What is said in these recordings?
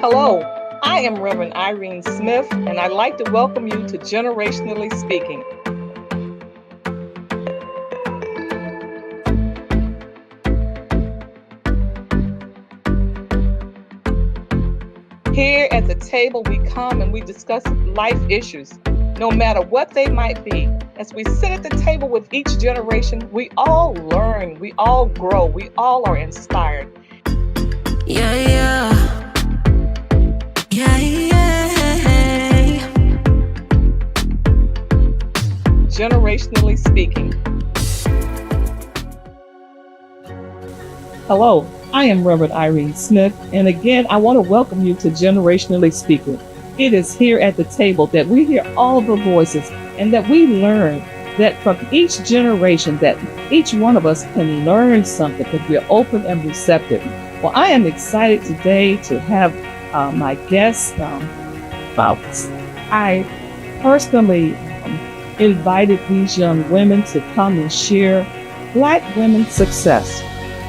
Hello, I am Reverend Irene Smith, and I'd like to welcome you to Generationally Speaking. Here at the table, we come and we discuss life issues, no matter what they might be. As we sit at the table with each generation, we all learn, we all grow, we all are inspired. Yeah. Generationally Speaking. Hello, I am Reverend Irene Smith, and again, I want to welcome you to Generationally Speaking. It is here at the table that we hear all the voices and that we learn that from each generation that each one of us can learn something because we are open and receptive. Well, I am excited today to have my guest. I personally invited these young women to come and share Black women's success.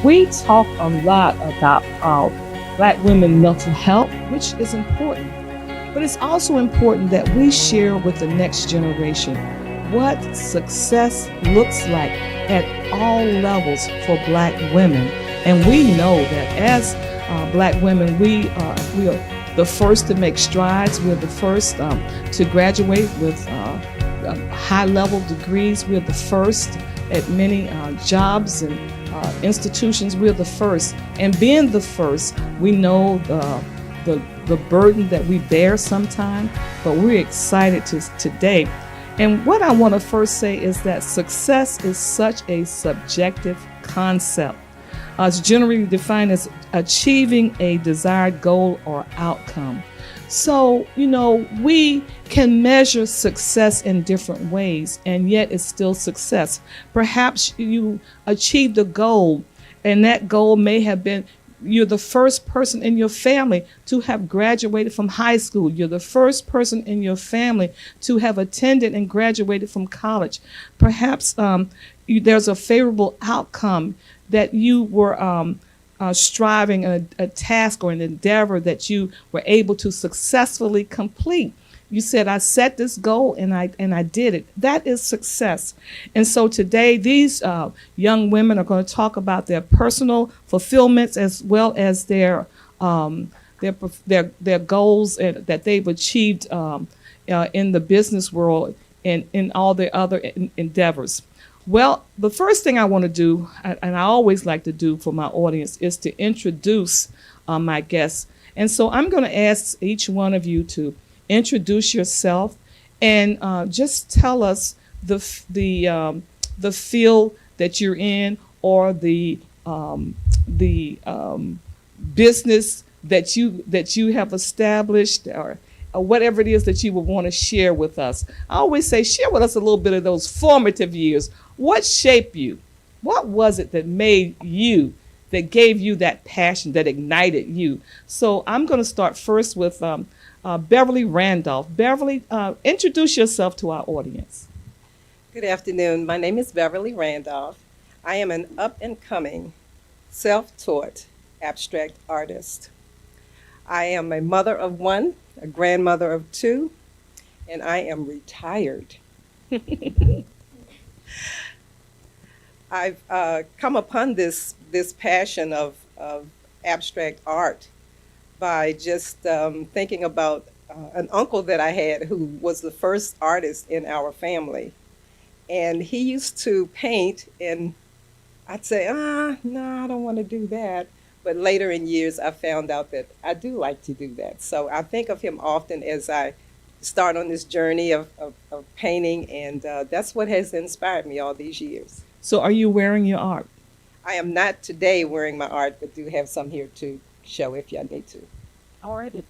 We talk a lot about Black women mental health, which is important, but it's also important that we share with the next generation what success looks like at all levels for Black women. And we know that as Black women, we are the first to make strides. We're the first to graduate with high-level degrees. We're the first at many jobs and institutions. We're the first, and being the first, we know the burden that we bear sometimes, but we're excited today. And what I want to first say is that success is such a subjective concept. It's generally defined as achieving a desired goal or outcome. So, we can measure success in different ways, and yet it's still success. Perhaps you achieved a goal, and that goal may have been you're the first person in your family to have graduated from high school. You're the first person in your family to have attended and graduated from college. Perhaps there's a favorable outcome that you were striving a task or an endeavor that you were able to successfully complete. You said, I set this goal and I did it. That is success. And so today, these young women are going to talk about their personal fulfillments as well as their goals that they've achieved in the business world and in all their other endeavors. Well, the first thing I want to do, and I always like to do for my audience, is to introduce my guests. And so I'm going to ask each one of you to introduce yourself and just tell us the field that you're in or the business that you have established or whatever it is that you would want to share with us. I always say, share with us a little bit of those formative years. What shaped you? What was it that made you, that gave you that passion, that ignited you? So I'm going to start first with Beverly Randolph. Beverly, introduce yourself to our audience. Good afternoon. My name is Beverly Randolph. I am an up-and-coming, self-taught abstract artist. I am a mother of one, a grandmother of two, and I am retired. I've come upon this passion of abstract art by just thinking about an uncle that I had who was the first artist in our family. And he used to paint, and I'd say, no, I don't want to do that. But later in years, I found out that I do like to do that. So I think of him often as I start on this journey of painting, and that's what has inspired me all these years. So are you wearing your art? I am not today wearing my art, but do have some here to show if y'all need to. All right.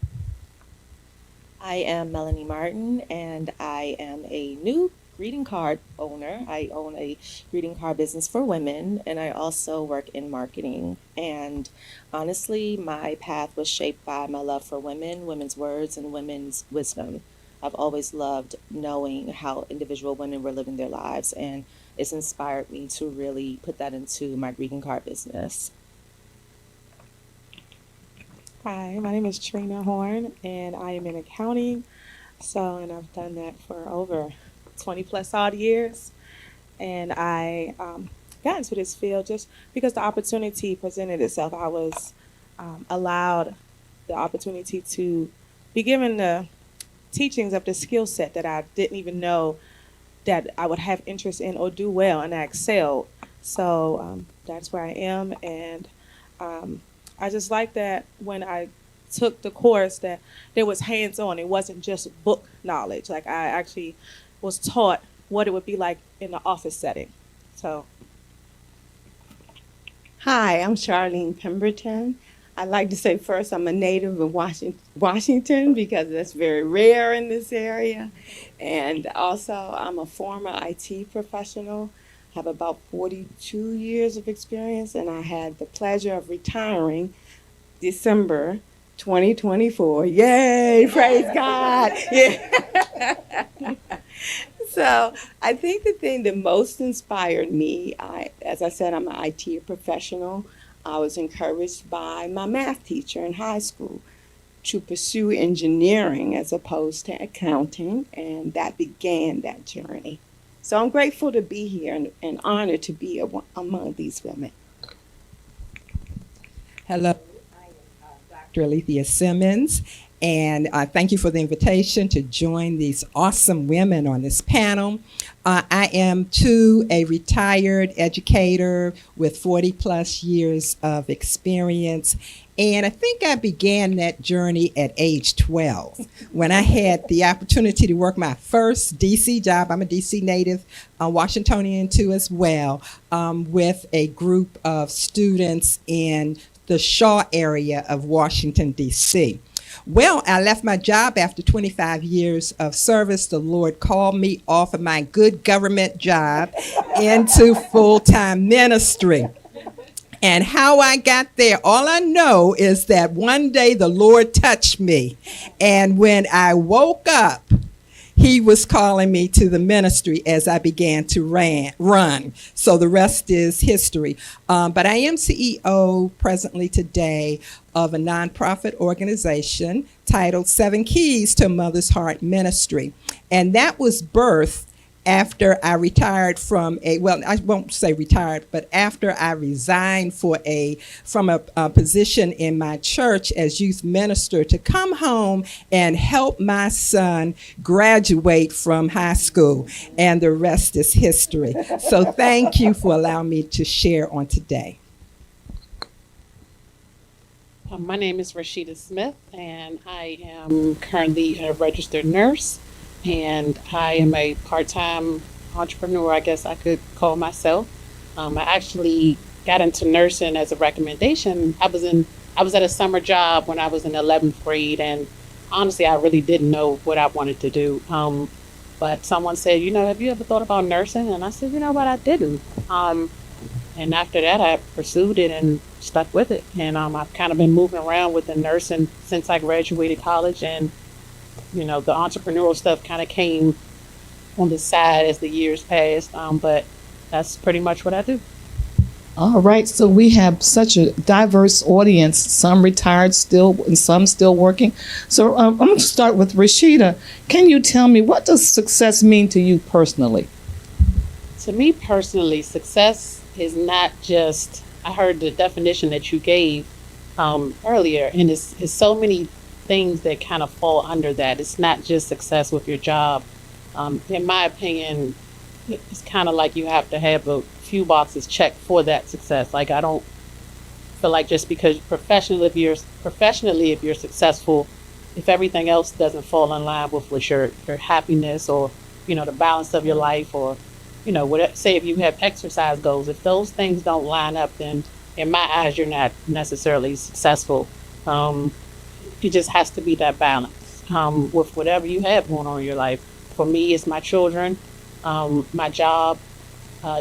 I am Melanie Martin, and I am a new greeting card owner. I own a greeting card business for women, and I also work in marketing. And honestly, my path was shaped by my love for women, women's words, and women's wisdom. I've always loved knowing how individual women were living their lives, and it's inspired me to really put that into my greeting card business. Hi, my name is Trina Horn, and I am in accounting. And I've done that for over 20 plus odd years. And I got into this field just because the opportunity presented itself. I was allowed the opportunity to be given the teachings of the skill set that I didn't even know that I would have interest in or do well, and I excelled. That's where I am, and I just like that when I took the course that there was hands-on. It wasn't just book knowledge. Like I actually was taught what it would be like in the office setting. So Hi, I'm Charlene Pemberton. I'd like to say first I'm a native of Washington because that's very rare in this area. And also I'm a former IT professional, have about 42 years of experience, and I had the pleasure of retiring December 2024. Yay, praise God. Yeah. So I think the thing that most inspired me, as I said, I'm an IT professional. I was encouraged by my math teacher in high school to pursue engineering as opposed to accounting, and that began that journey. So I'm grateful to be here and honored to be among these women. Hello, I am Dr. Alethea Simmons, and thank you for the invitation to join these awesome women on this panel. I am, too, a retired educator with 40 plus years of experience, and I think I began that journey at age 12 when I had the opportunity to work my first DC job. I'm a DC native, Washingtonian too as well, with a group of students in the Shaw area of Washington, D.C. Well, I left my job after 25 years of service. The Lord called me off of my good government job into full-time ministry. And how I got there, all I know is that one day the Lord touched me. And when I woke up, He was calling me to the ministry as I began to run. So the rest is history. But I am CEO presently today of a nonprofit organization titled 7 Keys to a Mother's Heart Ministry. And that was birthed after I retired from I won't say retired, but after I resigned from a position in my church as youth minister to come home and help my son graduate from high school. And the rest is history. So thank you for allowing me to share on today. My name is Rashida Smith, and I am currently a registered nurse. And I am a part-time entrepreneur, I guess I could call myself. I actually got into nursing as a recommendation. I was at a summer job when I was in 11th grade, and honestly, I really didn't know what I wanted to do. But someone said, have you ever thought about nursing? And I said, what, I didn't. And after that, I pursued it and stuck with it. And I've kind of been moving around with the nursing since I graduated college, and the entrepreneurial stuff kind of came on the side as the years passed, but that's pretty much what I do. All right, so we have such a diverse audience, some retired still and some still working. So I'm going to start with Rashida. Can you tell me, what does success mean to you personally? To me personally, success is not just, I heard the definition that you gave earlier, and it's so many things that kind of fall under that. It's not just success with your job. In my opinion, it's kind of like you have to have a few boxes checked for that success. Like, I don't feel like just because professionally, if you're successful, if everything else doesn't fall in line with your happiness or the balance of your life, or say if you have exercise goals, if those things don't line up, then in my eyes you're not necessarily successful. It just has to be that balance with whatever you have going on in your life. For me, it's my children, my job,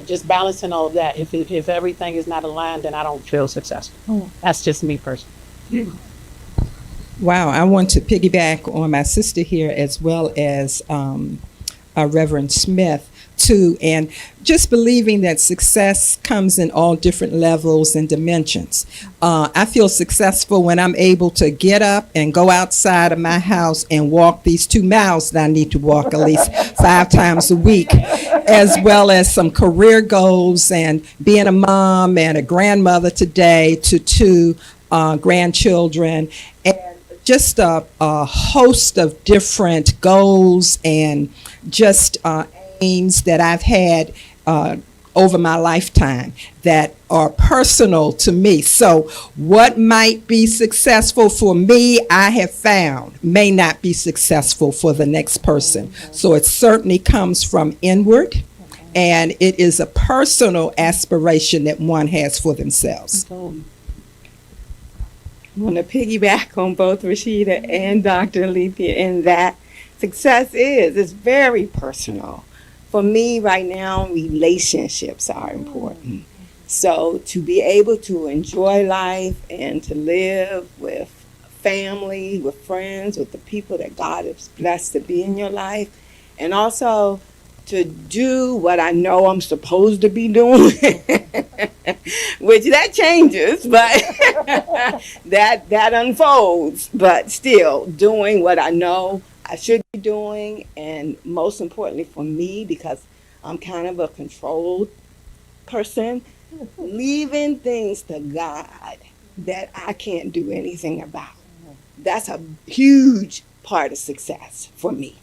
just balancing all of that. If everything is not aligned, then I don't feel successful. That's just me personally. Wow, I want to piggyback on my sister here as well as Reverend Smith too. And just believing that success comes in all different levels and dimensions. I feel successful when I'm able to get up and go outside of my house and walk these 2 miles that I need to walk at least 5 times a week, as well as some career goals and being a mom and a grandmother today to 2 grandchildren, and just a host of different goals and just aims that I've had over my lifetime that are personal to me. So what might be successful for me, I have found, may not be successful for the next person. So it certainly comes from inward, and it is a personal aspiration that one has for themselves. I want to piggyback on both Rashida and Dr. Alethea in that success is very personal. For me right now, relationships are important. So to be able to enjoy life and to live with family, with friends, with the people that God has blessed to be in your life, and also to do what I know I'm supposed to be doing, which that changes, but that unfolds. But still, doing what I know I should be doing, and most importantly for me, because I'm kind of a controlled person, leaving things to God that I can't do anything about. That's a huge part of success for me.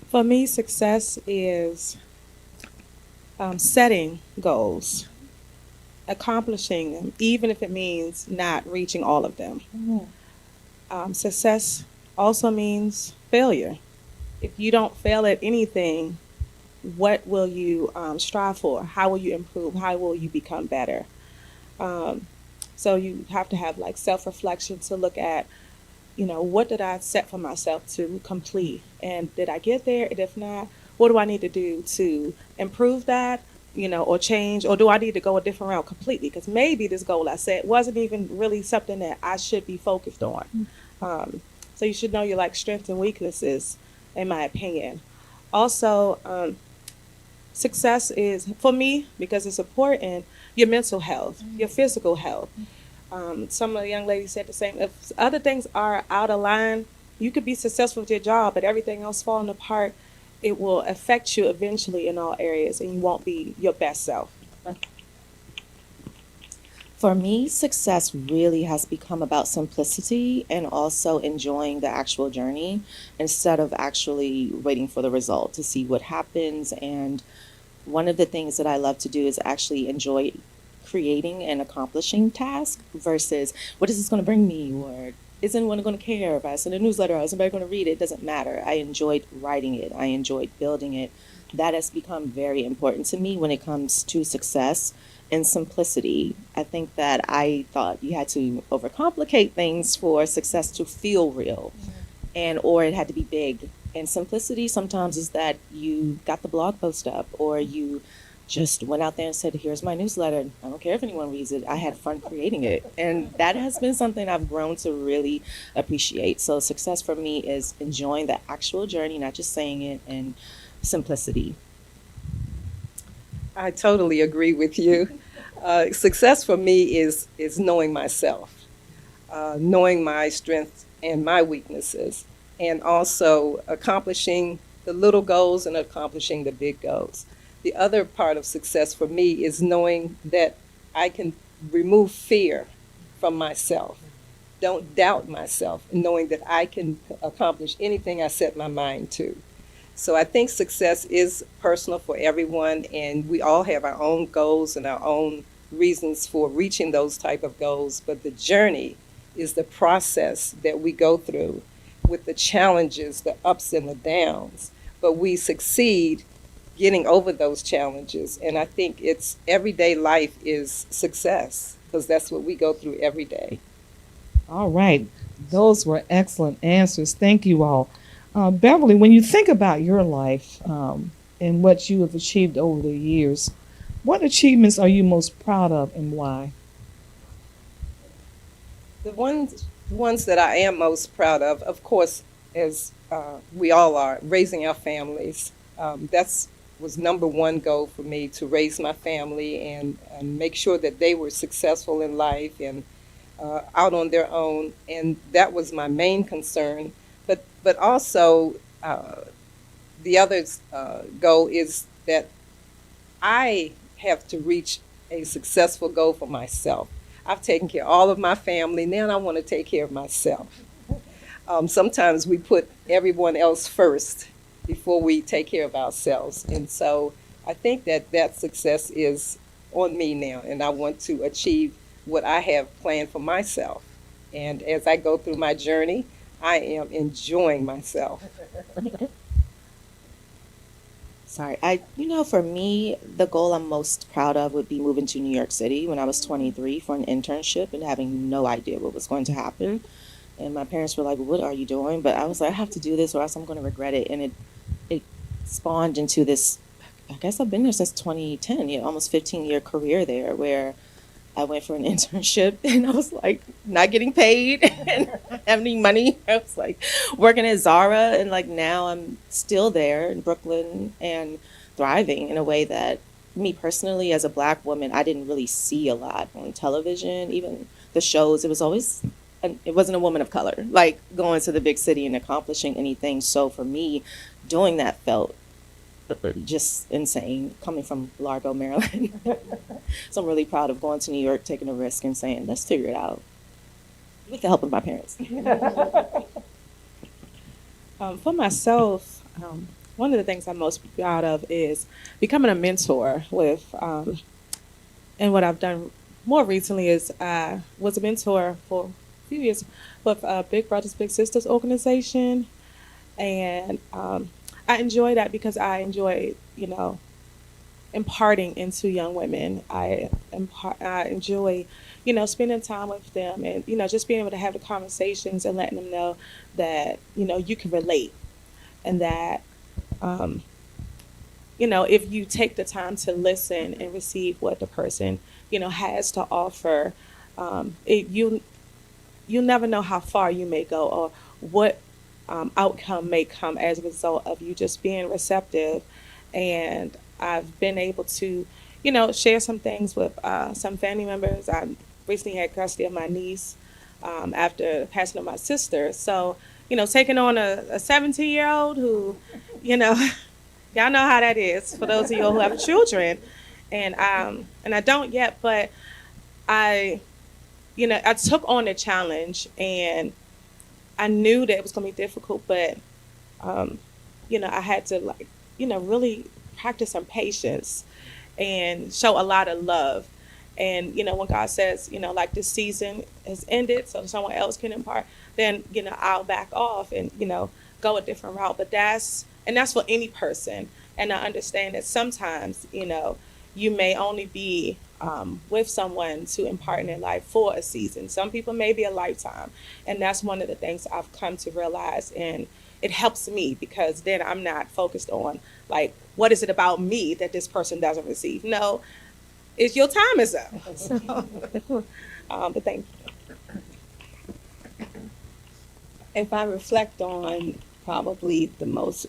For me, success is setting goals, accomplishing them, even if it means not reaching all of them. Success also means failure. If you don't fail at anything, what will you strive for? How will you improve? How will you become better? So you have to have like self-reflection to look at, what did I set for myself to complete? And did I get there? And if not, what do I need to do to improve that, or change? Or do I need to go a different route completely? Because maybe this goal I set wasn't even really something that I should be focused on. So you should know your strengths and weaknesses, in my opinion. Also, success is, for me, because it's important, your mental health, your physical health. Some of the young ladies said the same. If other things are out of line, you could be successful with your job, but everything else falling apart, it will affect you eventually in all areas, and you won't be your best self. For me, success really has become about simplicity and also enjoying the actual journey instead of actually waiting for the result to see what happens. And one of the things that I love to do is actually enjoy creating and accomplishing tasks versus what is this going to bring me, or is anyone going to care if I send a newsletter, or is somebody going to read it? It doesn't matter. I enjoyed writing it. I enjoyed building it. That has become very important to me when it comes to success and simplicity. I think that I thought you had to overcomplicate things for success to feel real, or it had to be big. And simplicity sometimes is that you got the blog post up, or you just went out there and said, here's my newsletter. I don't care if anyone reads it. I had fun creating it. And that has been something I've grown to really appreciate. So success for me is enjoying the actual journey, not just saying it, and simplicity. I totally agree with you. Success for me is knowing myself, knowing my strengths and my weaknesses, and also accomplishing the little goals and accomplishing the big goals. The other part of success for me is knowing that I can remove fear from myself. Don't doubt myself, knowing that I can accomplish anything I set my mind to. So I think success is personal for everyone, and we all have our own goals and our own reasons for reaching those type of goals, but the journey is the process that we go through with the challenges, the ups and the downs, but we succeed getting over those challenges. And I think it's everyday life is success, because that's what we go through every day. All right. Those were excellent answers. Thank you all. Beverly, when you think about your life and what you have achieved over the years, what achievements are you most proud of and why? The ones that I am most proud of course, as we all are, raising our families, that's was number one goal for me, to raise my family and make sure that they were successful in life and out on their own. And that was my main concern. But also the other goal is that I have to reach a successful goal for myself. I've taken care of all of my family. Now I want to take care of myself. Sometimes we put everyone else first before we take care of ourselves. And so I think that that success is on me now, and I want to achieve what I have planned for myself. And as I go through my journey, I am enjoying myself. Sorry, for me, the goal I'm most proud of would be moving to New York City when I was 23 for an internship and having no idea what was going to happen. And my parents were like, "What are you doing?" But I was like, "I have to do this or else I'm going to regret it." And it spawned into this, I guess I've been there since 2010, almost 15-year career there, where I went for an internship and I was like not getting paid and not having any money. I was like working at Zara, and like now I'm still there in Brooklyn and thriving in a way that me personally as a Black woman, I didn't really see a lot on television, even the shows. It wasn't a woman of color, like going to the big city and accomplishing anything. So for me, doing that felt just insane, coming from Largo, Maryland. So I'm really proud of going to New York, taking a risk and saying, let's figure it out with the help of my parents. For myself, one of the things I'm most proud of is becoming a mentor with, and what I've done more recently is I was a mentor for a few years with Big Brothers Big Sisters organization, and I enjoy that because I enjoy, imparting into young women. I enjoy, spending time with them and, just being able to have the conversations and letting them know that, you can relate, and that, if you take the time to listen and receive what the person, has to offer, you never know how far you may go or what outcome may come as a result of you just being receptive. And I've been able to, share some things with some family members. I recently had custody of my niece after the passing of my sister. So, taking on a 17-year-old who, y'all know how that is for those of you who have children. And I don't yet, but I took on the challenge, and I knew that it was going to be difficult, but, I had to really practice some patience and show a lot of love. And, when God says, this season has ended so someone else can impart, then, I'll back off and, go a different route. But that's for any person. And I understand that sometimes, you may only be with someone to impart in their life for a season. Some people may be a lifetime. And that's one of the things I've come to realize. And it helps me because then I'm not focused on, what is it about me that this person doesn't receive? No, it's your time is up. So, but thank you. If I reflect on probably the most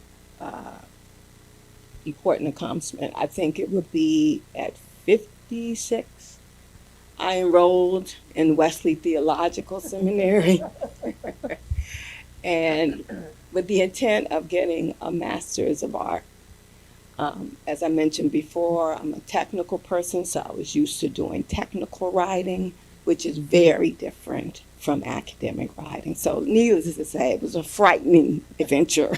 important accomplishment, I think it would be at 56. I enrolled in Wesley Theological Seminary and with the intent of getting a Master's of Art. As I mentioned before, I'm a technical person, so I was used to doing technical writing, which is very different from academic writing. So needless to say, it was a frightening adventure.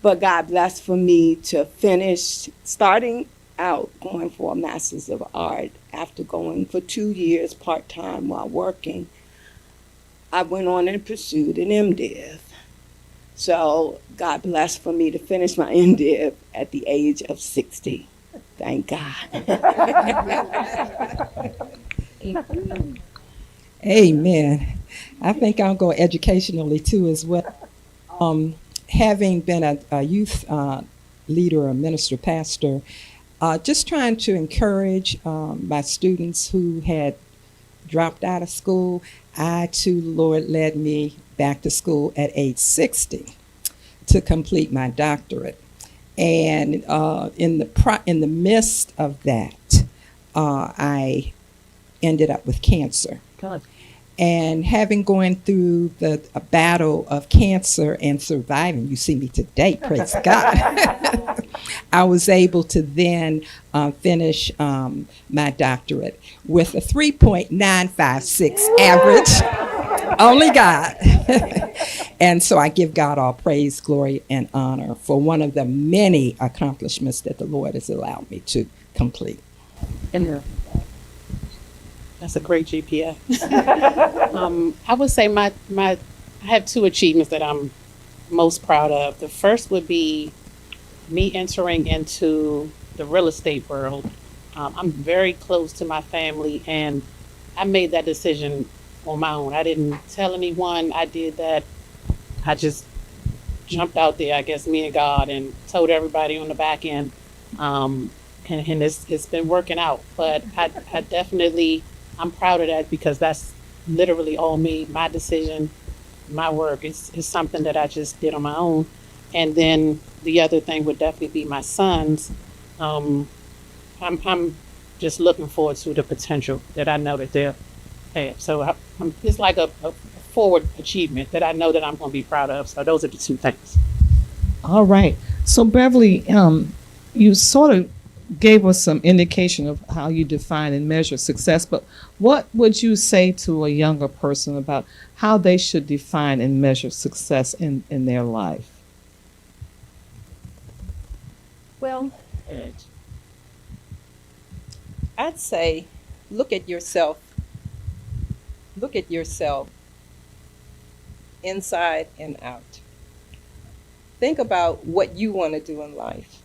But God blessed for me to finish starting out going for a Master's of Art after going for 2 years part-time while working. I went on and pursued an MDiv. So God blessed for me to finish my MDiv at the age of 60. Thank God. Amen. I think I'll go educationally too as well. Having been a youth leader, a minister, pastor, just trying to encourage my students who had dropped out of school. I too, Lord led me back to school at age 60 to complete my doctorate. And in the midst of that, I ended up with cancer. God. And having gone through the a battle of cancer and surviving, you see me today, praise God. I was able to then finish my doctorate with a 3.956 average. Only God. And so I give God all praise, glory, and honor for one of the many accomplishments that the Lord has allowed me to complete. And That's a great GPA. I would say I have two achievements that I'm most proud of. The first would be me entering into the real estate world. I'm very close to my family, and I made that decision on my own. I didn't tell anyone I did that. I just jumped out there, I guess, me and God, and told everybody on the back end. And it's been working out. But I definitely, I'm proud of that because that's literally all me, my decision, my work. It's something that I just did on my own. And then the other thing would definitely be my sons. I'm just looking forward to the potential that I know that they'll have. So it's like a forward achievement that I know that I'm going to be proud of. So those are the two things. all right. So Beverly, you sort of gave us some indication of how you define and measure success, but what would you say to a younger person about how they should define and measure success in their life? Well, I'd say look at yourself. Look at yourself inside and out. Think about what you want to do in life.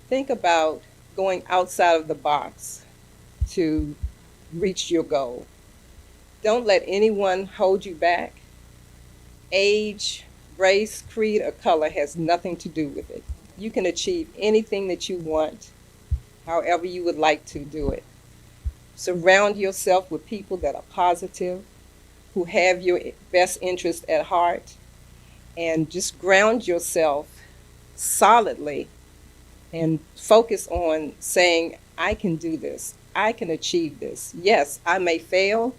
Think about going outside of the box to reach your goal. Don't let anyone hold you back. Age, race, creed, or color has nothing to do with it. You can achieve anything that you want, however you would like to do it. Surround yourself with people that are positive, who have your best interest at heart, and just ground yourself solidly and focus on saying, I can do this. I can achieve this. Yes, I may fail,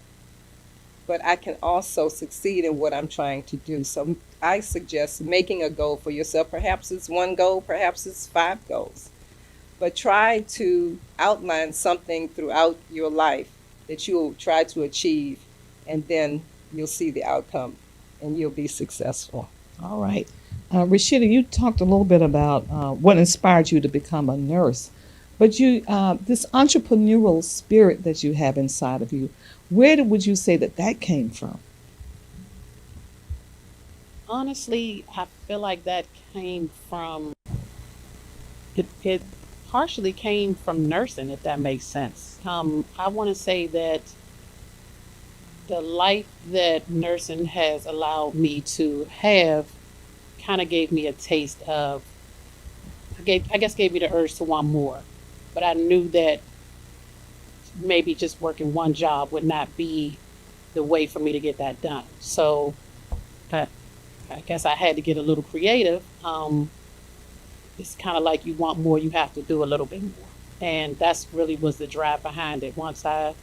but I can also succeed in what I'm trying to do. So I suggest making a goal for yourself. Perhaps it's one goal, perhaps it's 5 goals. But try to outline something throughout your life that you'll try to achieve, and then you'll see the outcome and you'll be successful. All right. Rashida, you talked a little bit about what inspired you to become a nurse, but you this entrepreneurial spirit that you have inside of you, would you say that came from? Honestly, I feel like that came from, it partially came from nursing, if that makes sense. I want to say that the life that nursing has allowed me to have kind of gave me a taste of, I guess gave me the urge to want more. But I knew that maybe just working one job would not be the way for me to get that done. So I guess I had to get a little creative. It's kind of like you want more, you have to do a little bit more. And that's really was the drive behind it. Once I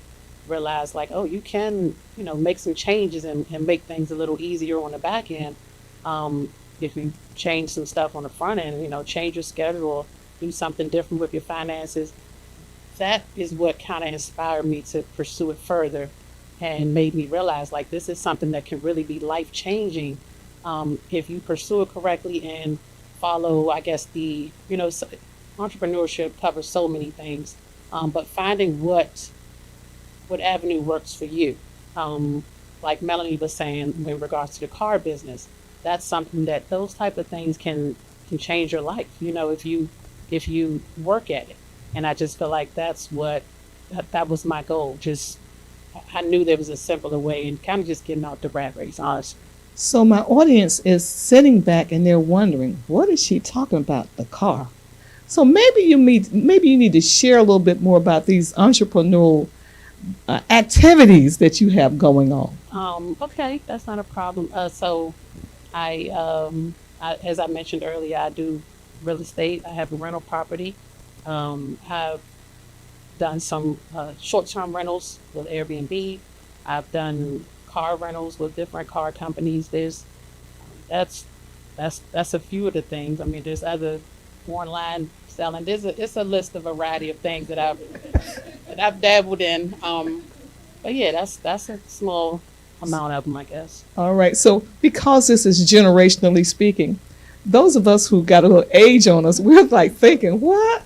realized like, oh, you can, make some changes and make things a little easier on the back end. If you change some stuff on the front end, change your schedule, do something different with your finances. That is what kind of inspired me to pursue it further and made me realize like this is something that can really be life changing if you pursue it correctly and follow, I guess, entrepreneurship covers so many things, but finding what avenue works for you. Like Melanie was saying in regards to the car business, that's something that those type of things can change your life, if you work at it. And I just feel like that was my goal. Just, I knew there was a simpler way and kind of just getting out the rat race, honestly. So my audience is sitting back and they're wondering, what is she talking about? The car. So maybe you need to share a little bit more about these entrepreneurial activities that you have going on. Okay, that's not a problem. So I, as I mentioned earlier, I do real estate. I have a rental property. Have done some short-term rentals with Airbnb. I've done car rentals with different car companies. That's that's a few of the things. I mean, there's other online selling. It's a list of variety of things that I've dabbled in. But yeah, that's a small amount of them, I guess. All right. So because this is generationally speaking, those of us who got a little age on us, we're like thinking, what?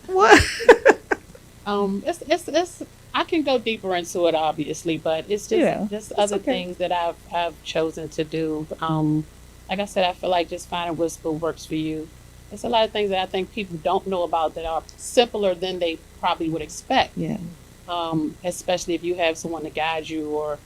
It's I can go deeper into it, obviously, but it's just other okay. things that I've chosen to do. Like I said, I feel like just finding what works for you. There's a lot of things that I think people don't know about that are simpler than they probably would expect. Yeah. Especially if you have someone to guide you or,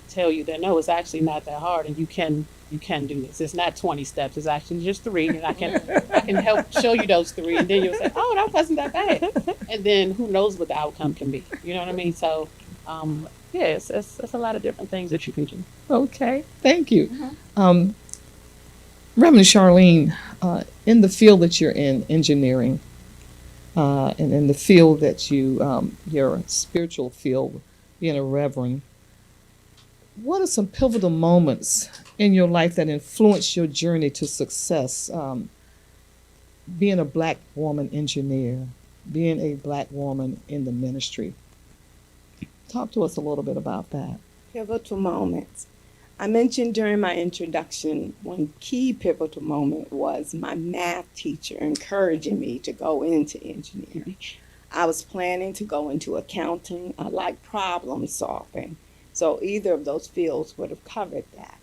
tell you that no, it's actually not that hard and you can do this. It's not 20 steps. It's actually just 3, and I can help show you those 3, and then you'll say, oh, that wasn't that bad. And then who knows what the outcome can be? You know what I mean? So, it's a lot of different things that you can do. Okay. Thank you. Reverend Charlene, in the field that you're in, engineering, and in the field that your spiritual field, being a reverend, what are some pivotal moments in your life that influenced your journey to success? Being a Black woman engineer, being a Black woman in the ministry. Talk to us a little bit about that. Pivotal moments. I mentioned during my introduction, one key pivotal moment was my math teacher encouraging me to go into engineering. I was planning to go into accounting. I like problem solving. So either of those fields would have covered that.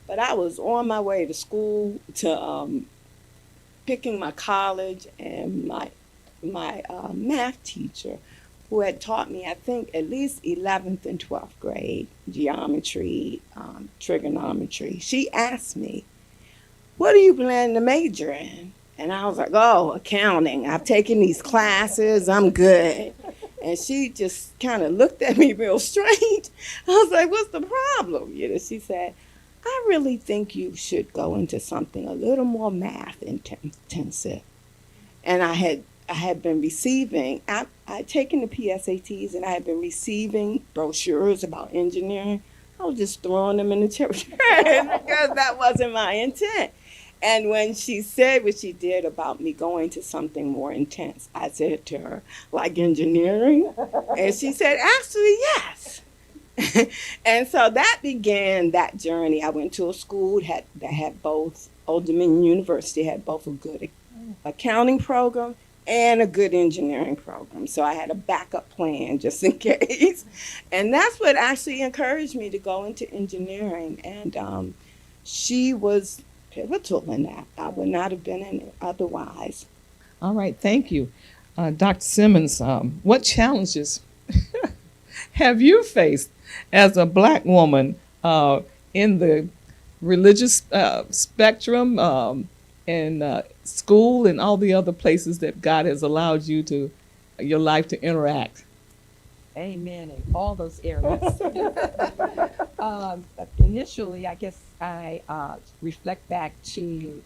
But I was on my way to school to picking my college, and my math teacher, who had taught me, I think, at least 11th and 12th grade, geometry, trigonometry, she asked me, what are you planning to major in? And I was like, oh, accounting. I've taken these classes. I'm good. And she just kind of looked at me real strange. I was like, what's the problem? She said, I really think you should go into something a little more math intensive. And I had been receiving, I'd taken the PSATs, and I had been receiving brochures about engineering. I was just throwing them in the trash because that wasn't my intent. And when she said what she did about me going to something more intense, I said to her, like engineering? And she said, actually, yes. And so that began that journey. I went to a school that had both, Old Dominion University had both a good accounting program and a good engineering program. So I had a backup plan just in case. And that's what actually encouraged me to go into engineering. And she was pivotal in that. I would not have been in it otherwise. All right. Thank you. Dr. Simmons, what challenges have you faced as a Black woman in the religious spectrum, in school, and all the other places that God has allowed your life to interact? Amen. In all those areas. Initially, I guess I reflect back to,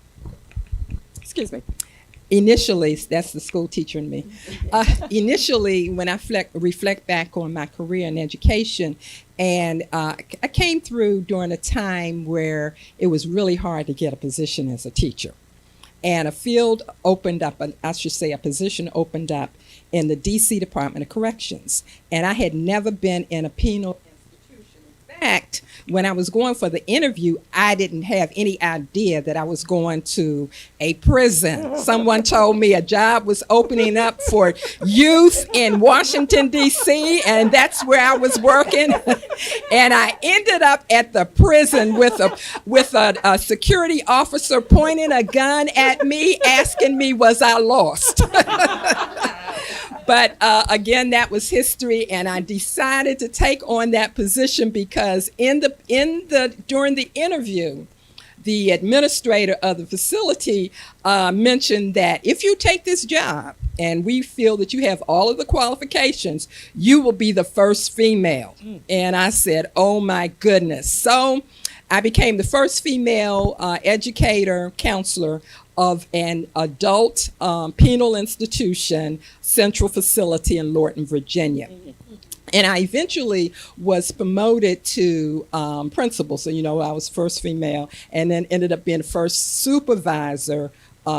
Excuse me. Initially, that's the school teacher in me. Initially, when I reflect back on my career in education, and I came through during a time where it was really hard to get a position as a teacher. And a field opened up, I should say a position opened up in the D.C. Department of Corrections. And I had never been in a penal institution. In fact, when I was going for the interview, I didn't have any idea that I was going to a prison. Someone told me a job was opening up for youth in Washington, D.C., and that's where I was working. And I ended up at the prison with a security officer pointing a gun at me, asking me, was I lost? But again, that was history, and I decided to take on that position because during the interview, the administrator of the facility mentioned that if you take this job and we feel that you have all of the qualifications, you will be the first female. And I said, oh my goodness. So I became the first female educator, counselor of an adult penal institution central facility in Lorton, Virginia. And I eventually was promoted to principal. So, I was first female and then ended up being the first supervisor,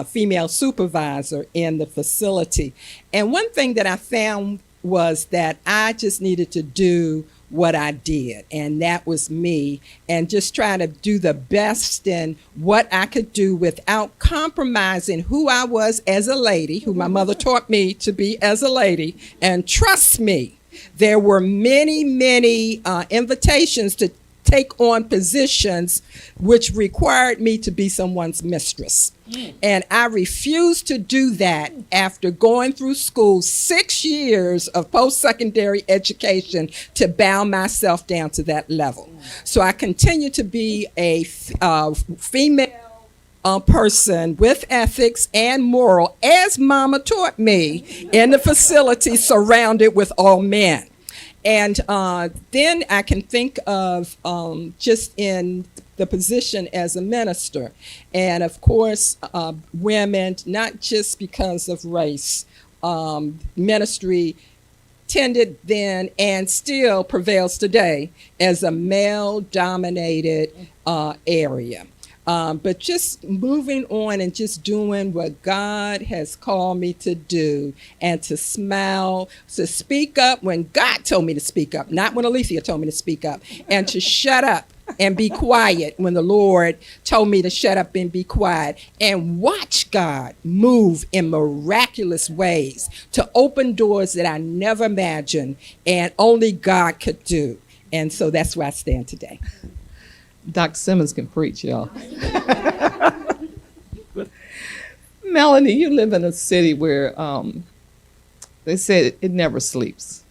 female supervisor in the facility. And one thing that I found was that I just needed to do what I did, and that was me, and just try to do the best in what I could do without compromising who I was as a lady, who my mother taught me to be as a lady. And trust me, there were many, many invitations to take on positions which required me to be someone's mistress. And I refused to do that after going through school 6 years of post-secondary education to bow myself down to that level. So I continue to be a female person with ethics and moral, as Mama taught me, in the facility surrounded with all men. And then I can think of just in the position as a minister. And of course, women, not just because of race, ministry tended then and still prevails today as a male-dominated area. But just moving on and just doing what God has called me to do, and to smile, to speak up when God told me to speak up, not when Alethea told me to speak up, and to shut up and be quiet when the Lord told me to shut up and be quiet, and watch God move in miraculous ways to open doors that I never imagined and only God could do. And so that's where I stand today. Dr. Simmons can preach, y'all. Melanie, you live in a city where they said it never sleeps.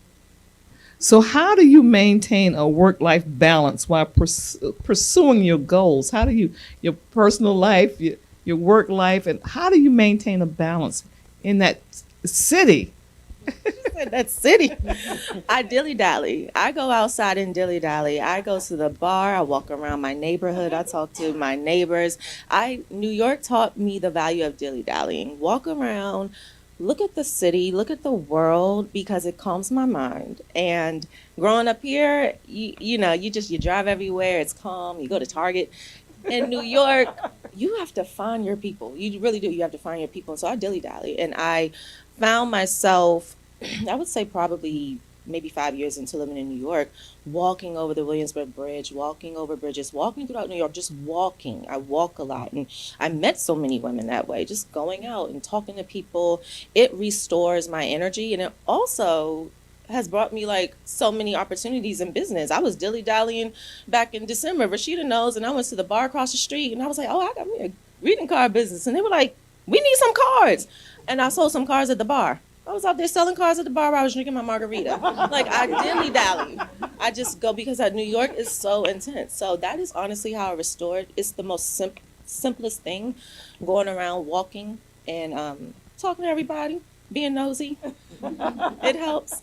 So how do you maintain a work-life balance while pursuing your goals? How do your personal life, your work life, and how do you maintain a balance in that city? That city. I dilly-dally. I go outside and dilly-dally. I go to the bar. I walk around my neighborhood. I talk to my neighbors. New York taught me the value of dilly-dallying. Walk around, look at the city, look at the world, because it calms my mind. And growing up here, you drive everywhere. It's calm. You go to Target. In New York, you have to find your people. You really do. You have to find your people. So I dilly-dally. And I found myself, I would say probably maybe 5 years into living in New York, walking over the Williamsburg Bridge, walking over bridges, walking throughout New York, just walking. I walk a lot, and I met so many women that way, just going out and talking to people. It restores my energy, and it also has brought me like so many opportunities in business. I was dilly-dallying back in December. Rashida knows, and I went to the bar across the street, and I was like, oh, I got me a greeting card business. And they were like, we need some cards. And I sold some cards at the bar. I was out there selling cards at the bar while I was drinking my margarita. Like, I dilly-dally. I just go because New York is so intense. So that is honestly how I restored. It's the most simplest thing, going around walking and talking to everybody, being nosy. It helps.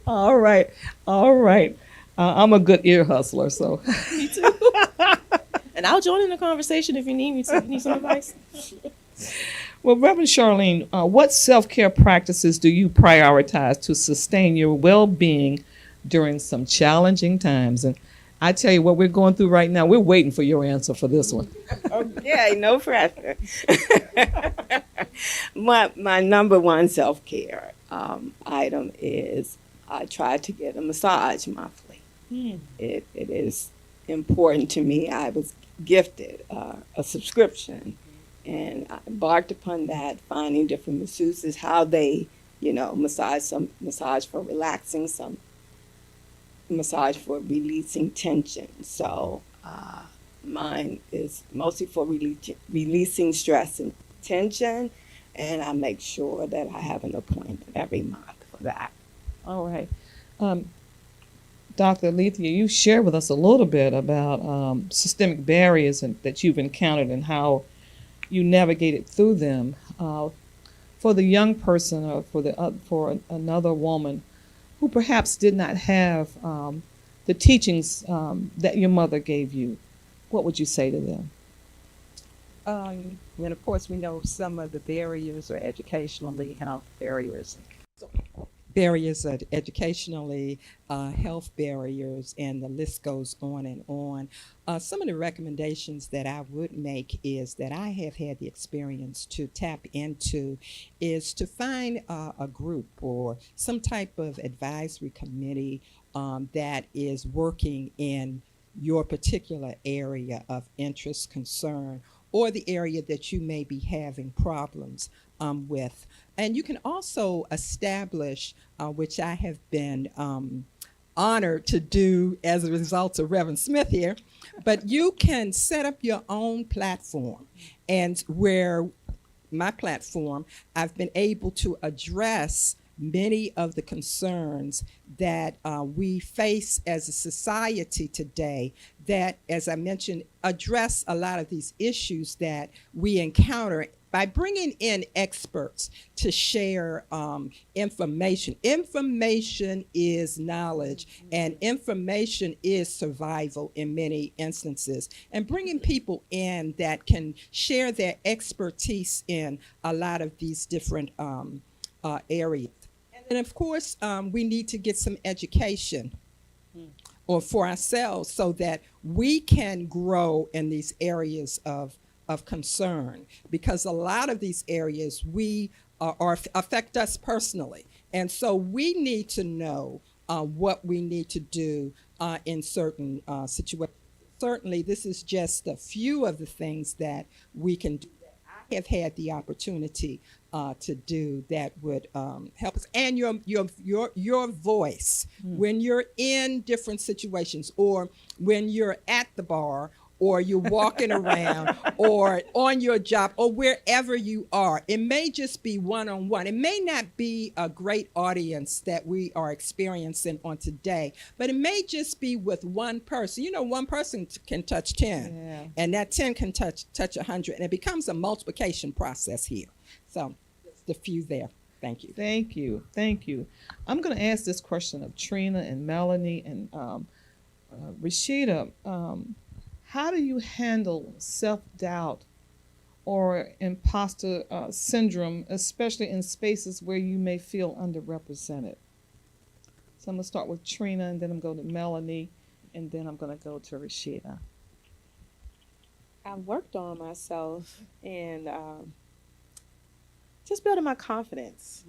All right. I'm a good ear hustler, so. Me too. And I'll join in the conversation if you need me to. Need some advice? Well, Reverend Charlene, what self-care practices do you prioritize to sustain your well-being during some challenging times? And I tell you what we're going through right now, we're waiting for your answer for this one. Okay, no pressure. My number one self-care item is I try to get a massage monthly. It is important to me. I was gifted a subscription, and I embarked upon that, finding different masseuses, how they, massage, some massage for relaxing, some massage for releasing tension. So mine is mostly for releasing stress and tension, and I make sure that I have an appointment every month for that. All right. Dr. Alethea, you share with us a little bit about systemic barriers that you've encountered and how you navigated through them. For the young person or for another woman who perhaps did not have the teachings that your mother gave you, what would you say to them? And of course, we know some of the barriers or educationally health barriers. Barriers are educationally, health barriers, and the list goes on and on. Some of the recommendations that I would make is that I have had the experience to tap into is to find a group or some type of advisory committee that is working in your particular area of interest, concern, or the area that you may be having problems with. And you can also establish, which I have been honored to do as a result of Reverend Smith here, but you can set up your own platform. And where my platform, I've been able to address many of the concerns that we face as a society today that, as I mentioned, address a lot of these issues that we encounter by bringing in experts to share information. Information is knowledge, and information is survival in many instances. And bringing people in that can share their expertise in a lot of these different areas. And of course, we need to get some education or for ourselves so that we can grow in these areas of concern, because a lot of these areas we affect us personally. And so we need to know what we need to do in certain situations. Certainly, this is just a few of the things that we can do. I have had the opportunity to do that would help us. And your voice when you're in different situations, or when you're at the bar, or you're walking around, or on your job, or wherever you are. It may just be one-on-one. It may not be a great audience that we are experiencing on today, but it may just be with one person. You know, one person can touch 10, and that 10 can touch 100, and it becomes a multiplication process here. So just a few there. Thank you. Thank you. Thank you. I'm going to ask this question of Trina and Melanie and Rashida. How do you handle self-doubt or imposter syndrome, especially in spaces where you may feel underrepresented? So I'm going to start with Trina, and then I'm going to Melanie, and then I'm going to go to Rashida. I've worked on myself and just building my confidence.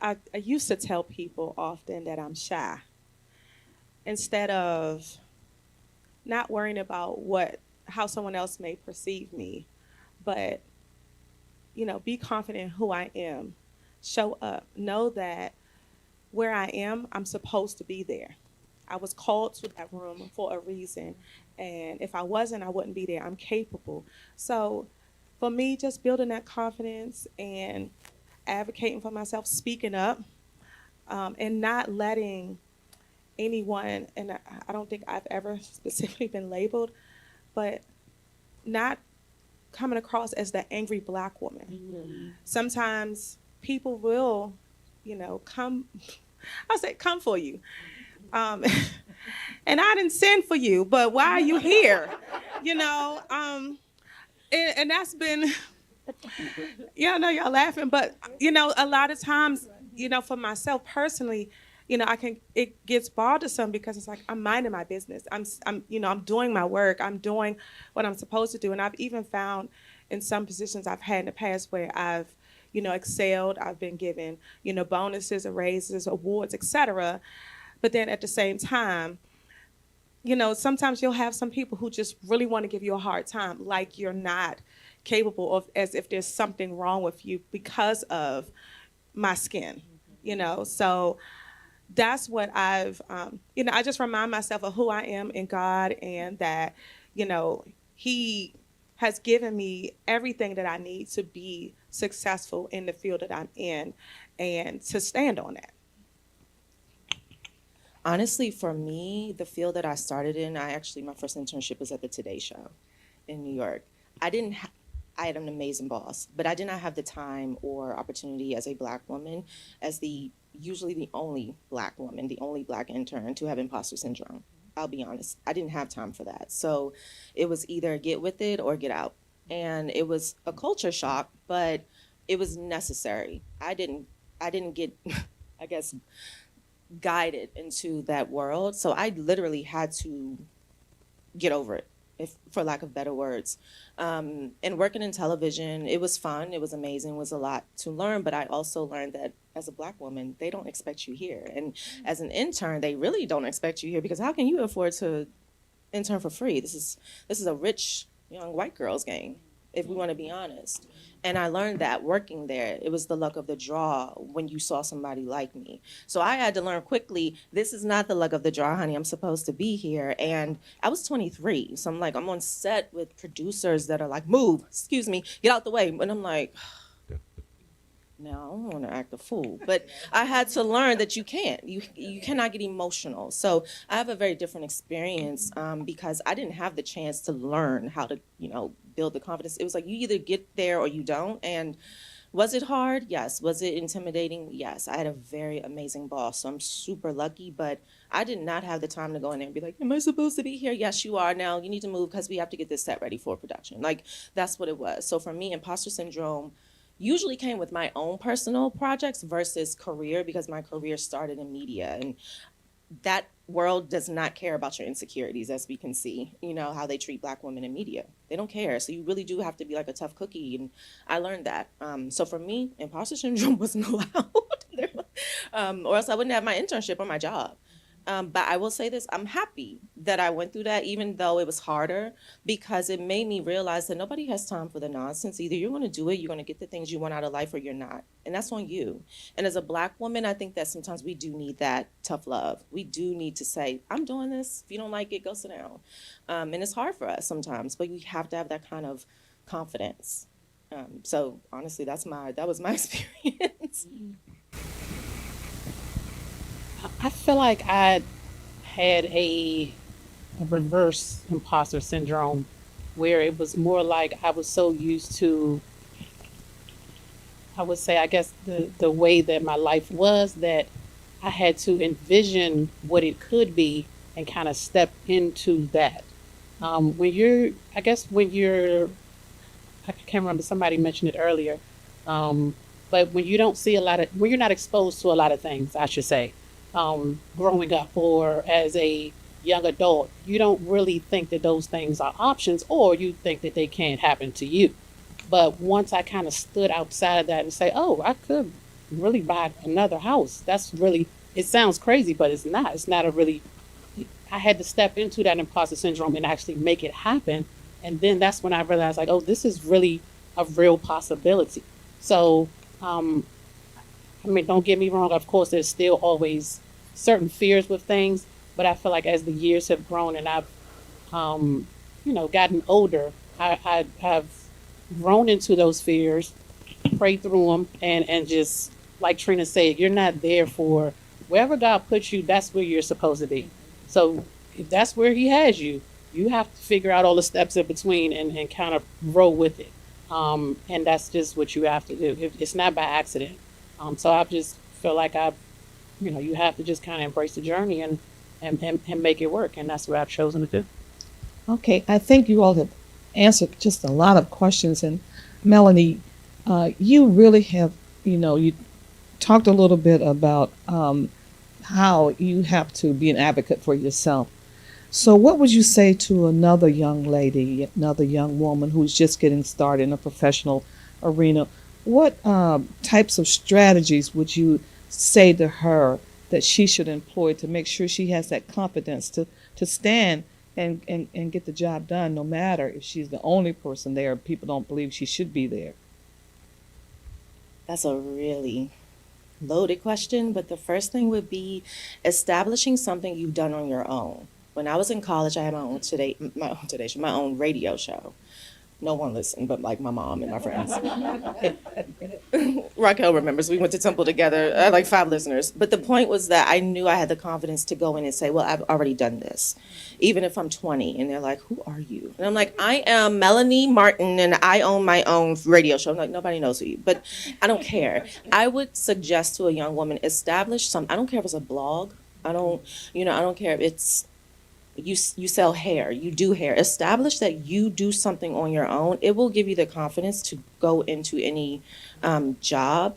I used to tell people often that I'm shy. Instead of not worrying about how someone else may perceive me, but, be confident in who I am. Show up. Know that where I am, I'm supposed to be there. I was called to that room for a reason, and if I wasn't, I wouldn't be there. I'm capable. So for me, just building that confidence and advocating for myself, speaking up, and not letting anyone, and I don't think I've ever specifically been labeled, but not coming across as the angry Black woman. Mm-hmm. Sometimes people will, come for you. And I didn't send for you, but why are you here? And that's been, I know y'all laughing, but, a lot of times, for myself personally, it gets bothersome because it's like, I'm minding my business. I'm doing my work. I'm doing what I'm supposed to do. And I've even found in some positions I've had in the past where I've, excelled. I've been given, bonuses or raises, awards, etc. But then at the same time, sometimes you'll have some people who just really want to give you a hard time, like you're not capable of, as if there's something wrong with you because of my skin, So that's what I've, I just remind myself of who I am in God, and that, He has given me everything that I need to be successful in the field that I'm in, and to stand on that. Honestly, for me, the field that I started in, my first internship was at the Today Show in New York. I had an amazing boss, but I did not have the time or opportunity as a Black woman, as usually the only Black woman, the only Black intern, to have imposter syndrome. I'll be honest. I didn't have time for that. So it was either get with it or get out. And it was a culture shock, but it was necessary. I didn't get I guess guided into that world. So I literally had to get over it, if for lack of better words. And working in television, it was fun, it was amazing, it was a lot to learn, but I also learned that as a Black woman, they don't expect you here. And as an intern, they really don't expect you here, because how can you afford to intern for free? This is a rich young white girl's game, if we want to be honest. And I learned that working there, it was the luck of the draw when you saw somebody like me. So I had to learn quickly, this is not the luck of the draw, honey. I'm supposed to be here. And I was 23. So I'm on set with producers that are like, move, excuse me, get out the way. And I'm like, no, I don't want to act a fool. But I had to learn that you can't. You cannot get emotional. So I have a very different experience because I didn't have the chance to learn how to, build the confidence. It was like you either get there or you don't. And was it hard? Yes. Was it intimidating? Yes. I had a very amazing boss. So I'm super lucky. But I did not have the time to go in there and be like, am I supposed to be here? Yes, you are. Now you need to move because we have to get this set ready for production. Like, that's what it was. So for me, imposter syndrome usually came with my own personal projects versus career, because my career started in media, and that world does not care about your insecurities, as we can see, how they treat Black women in media. They don't care. So you really do have to be like a tough cookie. And I learned that. So for me, imposter syndrome wasn't allowed, or else I wouldn't have my internship or my job. But I will say this, I'm happy that I went through that, even though it was harder, because it made me realize that nobody has time for the nonsense. Either you're going to do it, you're going to get the things you want out of life, or you're not. And that's on you. And as a Black woman, I think that sometimes we do need that tough love. We do need to say, I'm doing this. If you don't like it, go sit down. And it's hard for us sometimes, but we have to have that kind of confidence. So honestly, that was my experience. I feel like I had a reverse imposter syndrome, where it was more like I was so used to, I would say, I guess, the way that my life was, that I had to envision what it could be and kind of step into that. I can't remember, somebody mentioned it earlier, but when you don't see when you're not exposed to a lot of things, I should say, growing up or as a young adult, you don't really think that those things are options, or you think that they can't happen to you. But once I kind of stood outside of that and say, oh, I could really buy another house. It sounds crazy, but it's not. I had to step into that imposter syndrome and actually make it happen. And then that's when I realized, like, oh, this is really a real possibility. So, don't get me wrong. Of course, there's still always certain fears with things, but I feel like as the years have grown and I've, gotten older, I have grown into those fears, prayed through them, and just, like Trina said, you're not there for wherever God puts you. That's where you're supposed to be. So if that's where He has you, you have to figure out all the steps in between and kind of roll with it. And that's just what you have to do. It's not by accident. So I just feel like you have to just kind of embrace the journey and make it work. And that's what I've chosen to do. Okay, I think you all have answered just a lot of questions. And Melanie, you really have, you talked a little bit about how you have to be an advocate for yourself. So what would you say to another young lady, another young woman who's just getting started in a professional arena? What types of strategies would you say to her that she should employ to make sure she has that confidence to stand and get the job done, no matter if she's the only person there, people don't believe she should be there? That's a really loaded question, but the first thing would be establishing something you've done on your own. When I was in college, I had my own radio show. No one listened, but like my mom and my friends. Raquel remembers, we went to Temple together. I had like 5 listeners. But the point was that I knew I had the confidence to go in and say, well, I've already done this. Even if I'm 20 and they're like, who are you? And I'm like, I am Melanie Martin and I own my own radio show. I'm like, nobody knows who you, but I don't care. I would suggest to a young woman, establish I don't care if it's a blog. I don't care if it's you sell hair, you do hair. Establish that you do something on your own. It will give you the confidence to go into any job,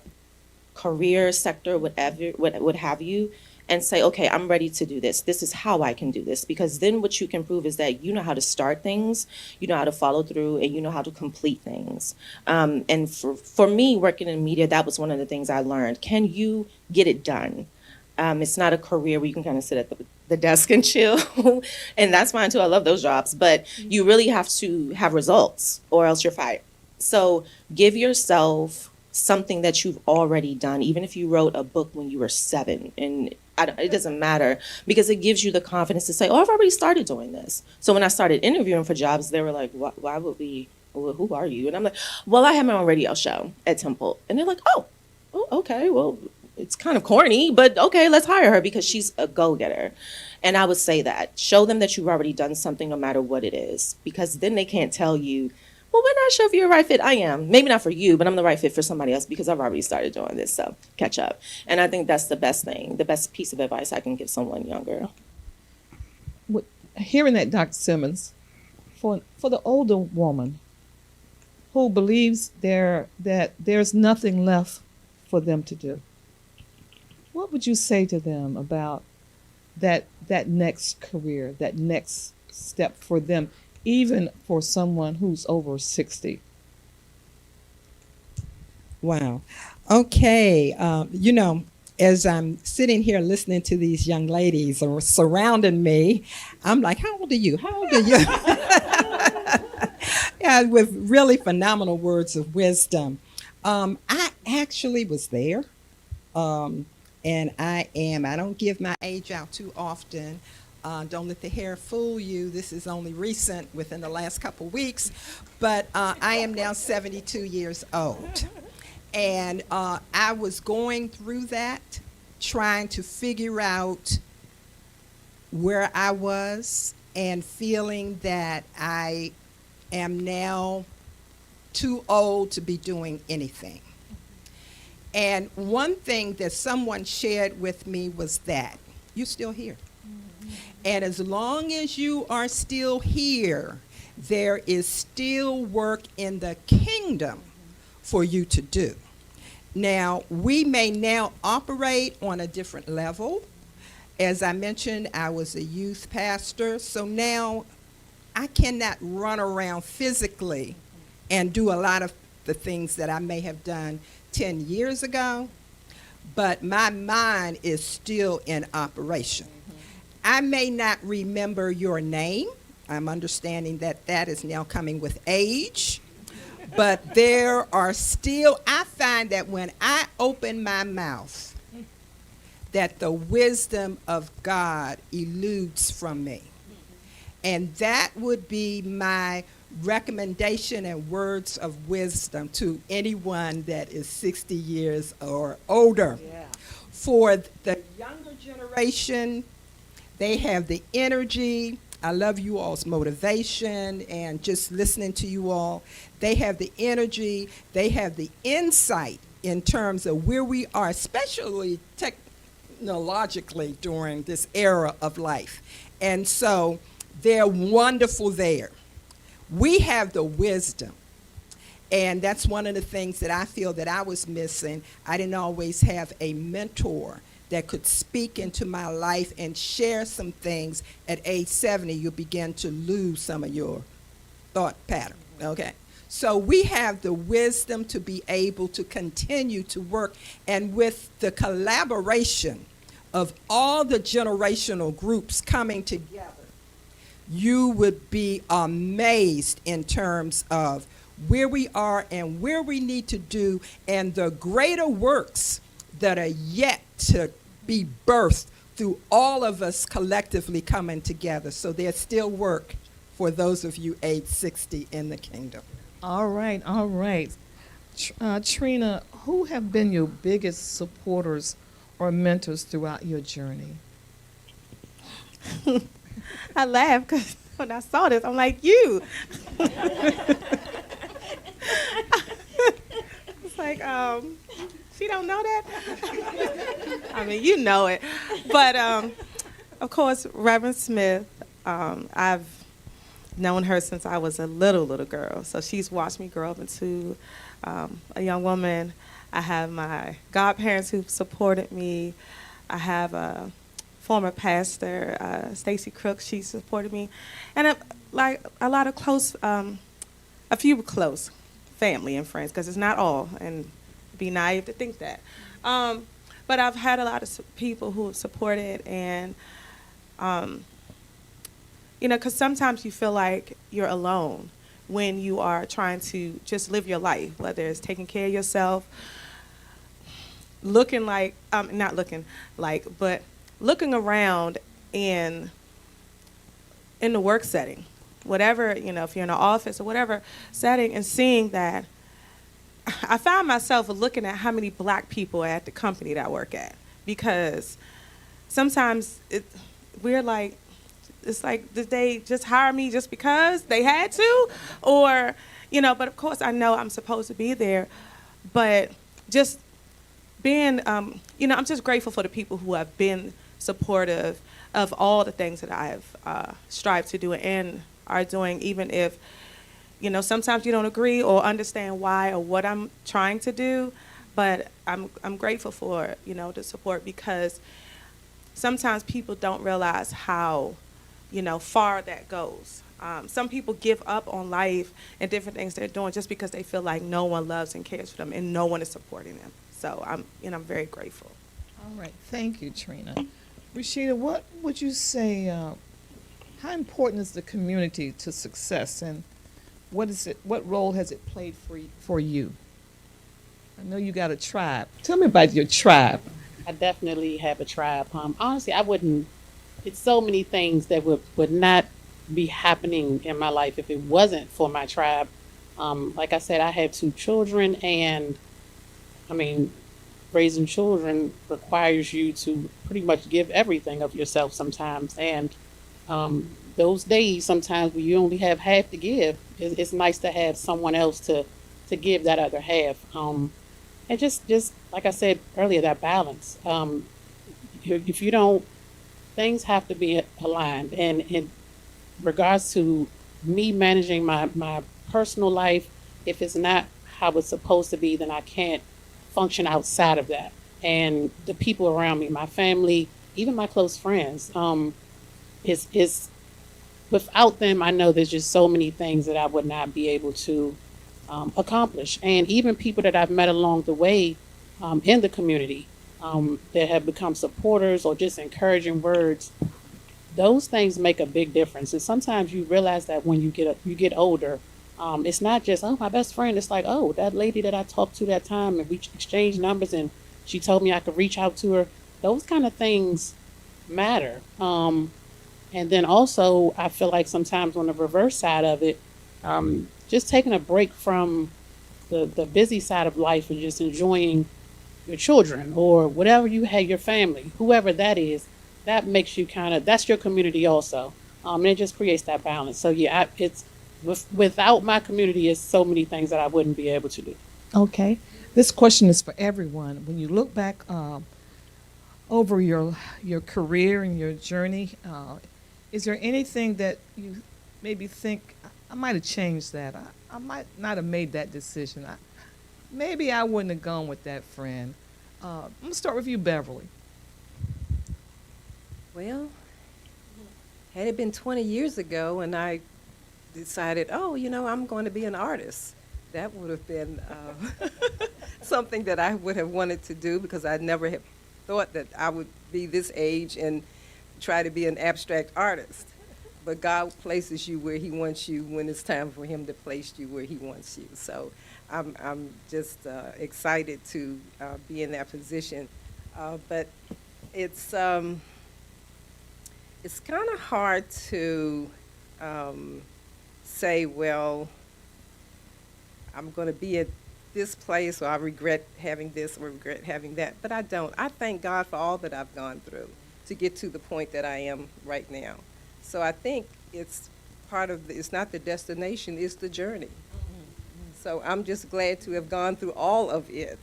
career sector, whatever, what have you, and say, okay, I'm ready to do this. This is how I can do this. Because then what you can prove is that you know how to start things, you know how to follow through, and you know how to complete things. And for me, working in media, that was one of the things I learned. Can you get it done? It's not a career where you can kind of sit at the desk and chill. And that's fine too. I love those jobs. But you really have to have results or else you're fired. So give yourself something that you've already done, even if you wrote a book when you were 7. And it doesn't matter, because it gives you the confidence to say, oh, I've already started doing this. So when I started interviewing for jobs, they were like, why would we, well, who are you? And I'm like, well, I have my own radio show at Temple. And they're like, oh, okay, well, it's kind of corny, but okay, let's hire her because she's a go-getter. And I would say that. Show them that you've already done something no matter what it is, because then they can't tell you, well, we're not sure if you're the right fit. I am. Maybe not for you, but I'm the right fit for somebody else because I've already started doing this, so catch up. And I think that's the best thing, the best piece of advice I can give someone younger. Hearing that, Dr. Simmons, for the older woman who believes that there's nothing left for them to do, what would you say to them about that next career, that next step for them, even for someone who's over 60? Wow. Okay. As I'm sitting here listening to these young ladies surrounding me, I'm like, how old are you? How old are you? Yeah, with really phenomenal words of wisdom. I actually was there. And I don't give my age out too often. Don't let the hair fool you. This is only recent, within the last couple weeks. But I am now 72 years old. And I was going through that, trying to figure out where I was and feeling that I am now too old to be doing anything. And one thing that someone shared with me was that you're still here. And as long as you are still here, there is still work in the kingdom for you to do. Now, we may now operate on a different level. As I mentioned, I was a youth pastor, so now I cannot run around physically and do a lot of the things that I may have done 10 years ago, but my mind is still in operation. I may not remember your name. I'm understanding that that is now coming with age, but there are still, I find that when I open my mouth, that the wisdom of God eludes from me. And that would be my recommendation and words of wisdom to anyone that is 60 years or older. Yeah. For the younger generation, they have the energy. I love you all's motivation and just listening to you all. They have the energy. They have the insight in terms of where we are, especially technologically during this era of life. And so they're wonderful there. We have the wisdom, and that's one of the things that I feel that I was missing. I didn't always have a mentor that could speak into my life and share some things. At age 70, you begin to lose some of your thought pattern, okay? So we have the wisdom to be able to continue to work, and with the collaboration of all the generational groups coming together, you would be amazed in terms of where we are and where we need to do, and the greater works that are yet to be birthed through all of us collectively coming together. So there's still work for those of you age 60 in the kingdom. All right. Trina, who have been your biggest supporters or mentors throughout your journey? I laugh because when I saw this, I'm like, you. It's like, she don't know that? I mean, you know it. But, of course, Reverend Smith, I've known her since I was a little girl. So she's watched me grow up into a young woman. I have my godparents who've supported me. I have a former pastor, Stacy Crooks. She supported me, and like a lot of a few close family and friends, because it's not all, and be naive to think that. But I've had a lot of people who have supported, and because sometimes you feel like you're alone when you are trying to just live your life, whether it's taking care of yourself, looking like, not looking like, but looking around in the work setting, whatever, if you're in an office or whatever setting, and seeing that. I found myself looking at how many black people are at the company that I work at, because sometimes we're like, it's like, did they just hire me just because they had to? Or, but of course I know I'm supposed to be there. But just being, I'm just grateful for the people who have been supportive of all the things that I've strived to do and are doing, even if, sometimes you don't agree or understand why or what I'm trying to do. But I'm grateful for, the support, because sometimes people don't realize how, far that goes. Some people give up on life and different things they're doing just because they feel like no one loves and cares for them and no one is supporting them. So I'm very grateful. All right, thank you, Trina. Rashida, what would you say, how important is the community to success, and what role has it played for you? I know you got a tribe. Tell me about your tribe. I definitely have a tribe. Honestly, I wouldn't. It's so many things that would not be happening in my life if it wasn't for my tribe. Like I said, I have 2 children, and I mean, raising children requires you to pretty much give everything of yourself sometimes. And those days, sometimes when you only have half to give, it's nice to have someone else to give that other half. And just like I said earlier, that balance. If you don't, things have to be aligned. And in regards to me managing my personal life, if it's not how it's supposed to be, then I can't function outside of that. And the people around me, my family, even my close friends, is without them, I know there's just so many things that I would not be able to accomplish. And even people that I've met along the way in the community that have become supporters or just encouraging words, those things make a big difference. And sometimes you realize that when you get older, it's not just, oh, my best friend. It's like, oh, that lady that I talked to that time and we exchanged numbers and she told me I could reach out to her. Those kind of things matter. And then also, I feel like sometimes on the reverse side of it, just taking a break from the busy side of life and just enjoying your children or whatever you have, your family, whoever that is, that makes you that's your community also. And it just creates that balance. So yeah, without my community, it's so many things that I wouldn't be able to do. Okay. This question is for everyone. When you look back over your career and your journey, is there anything that you maybe think, I might have changed that? I might not have made that decision. Maybe I wouldn't have gone with that friend. I'm going to start with you, Beverly. Well, had it been 20 years ago and I decided, oh, I'm going to be an artist, that would have been something that I would have wanted to do, because I never have thought that I would be this age and try to be an abstract artist. But God places you where he wants you when it's time for him to place you where he wants you. So I'm just excited to be in that position. But it's kind of hard to say, well, I'm going to be at this place, or I regret having this or regret having that. But I don't. I thank God for all that I've gone through to get to the point that I am right now. So I think it's it's not the destination, it's the journey. So I'm just glad to have gone through all of it.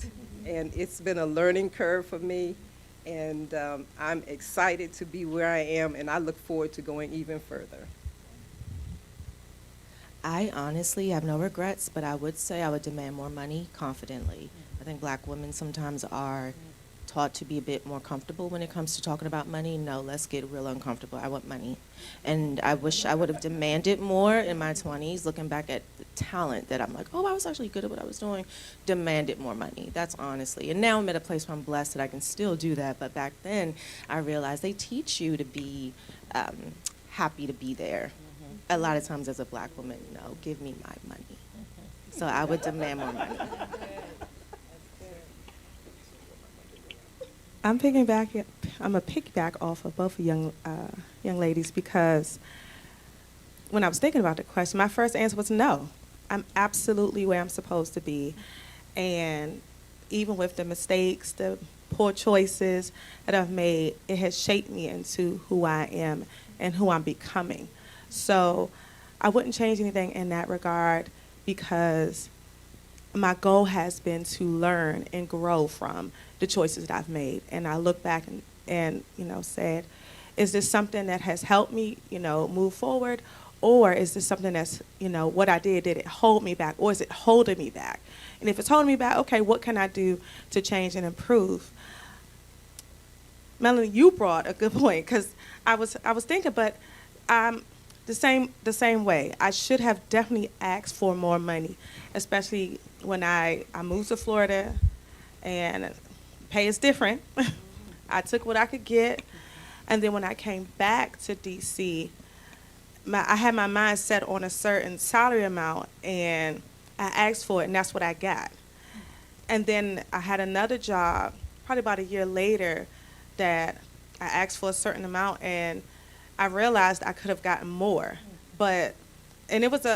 And it's been a learning curve for me. And I'm excited to be where I am, and I look forward to going even further. I honestly have no regrets, but I would say I would demand more money confidently. I think black women sometimes are taught to be a bit more comfortable when it comes to talking about money. No, let's get real uncomfortable. I want money. And I wish I would have demanded more in my 20s, looking back at the talent that I'm like, oh, I was actually good at what I was doing. Demanded more money. That's honestly. And now I'm at a place where I'm blessed that I can still do that. But back then, I realized they teach you to be happy to be there. A lot of times as a black woman, no, give me my money. So I would demand more money. I'm a piggyback off of both young ladies because when I was thinking about the question, my first answer was no. I'm absolutely where I'm supposed to be. And even with the mistakes, the poor choices that I've made, it has shaped me into who I am and who I'm becoming. So I wouldn't change anything in that regard because my goal has been to learn and grow from the choices that I've made. And I look back and said, is this something that has helped me, move forward? Or is this something that's, what I did it hold me back? Or is it holding me back? And if it's holding me back, okay, what can I do to change and improve? Melanie, you brought a good point because I was thinking, but the same way. I should have definitely asked for more money, especially when I moved to Florida and pay is different. I took what I could get. And then when I came back to DC, I had my mind set on a certain salary amount and I asked for it and that's what I got. And then I had another job probably about a year later that I asked for a certain amount and I realized I could have gotten more, and it was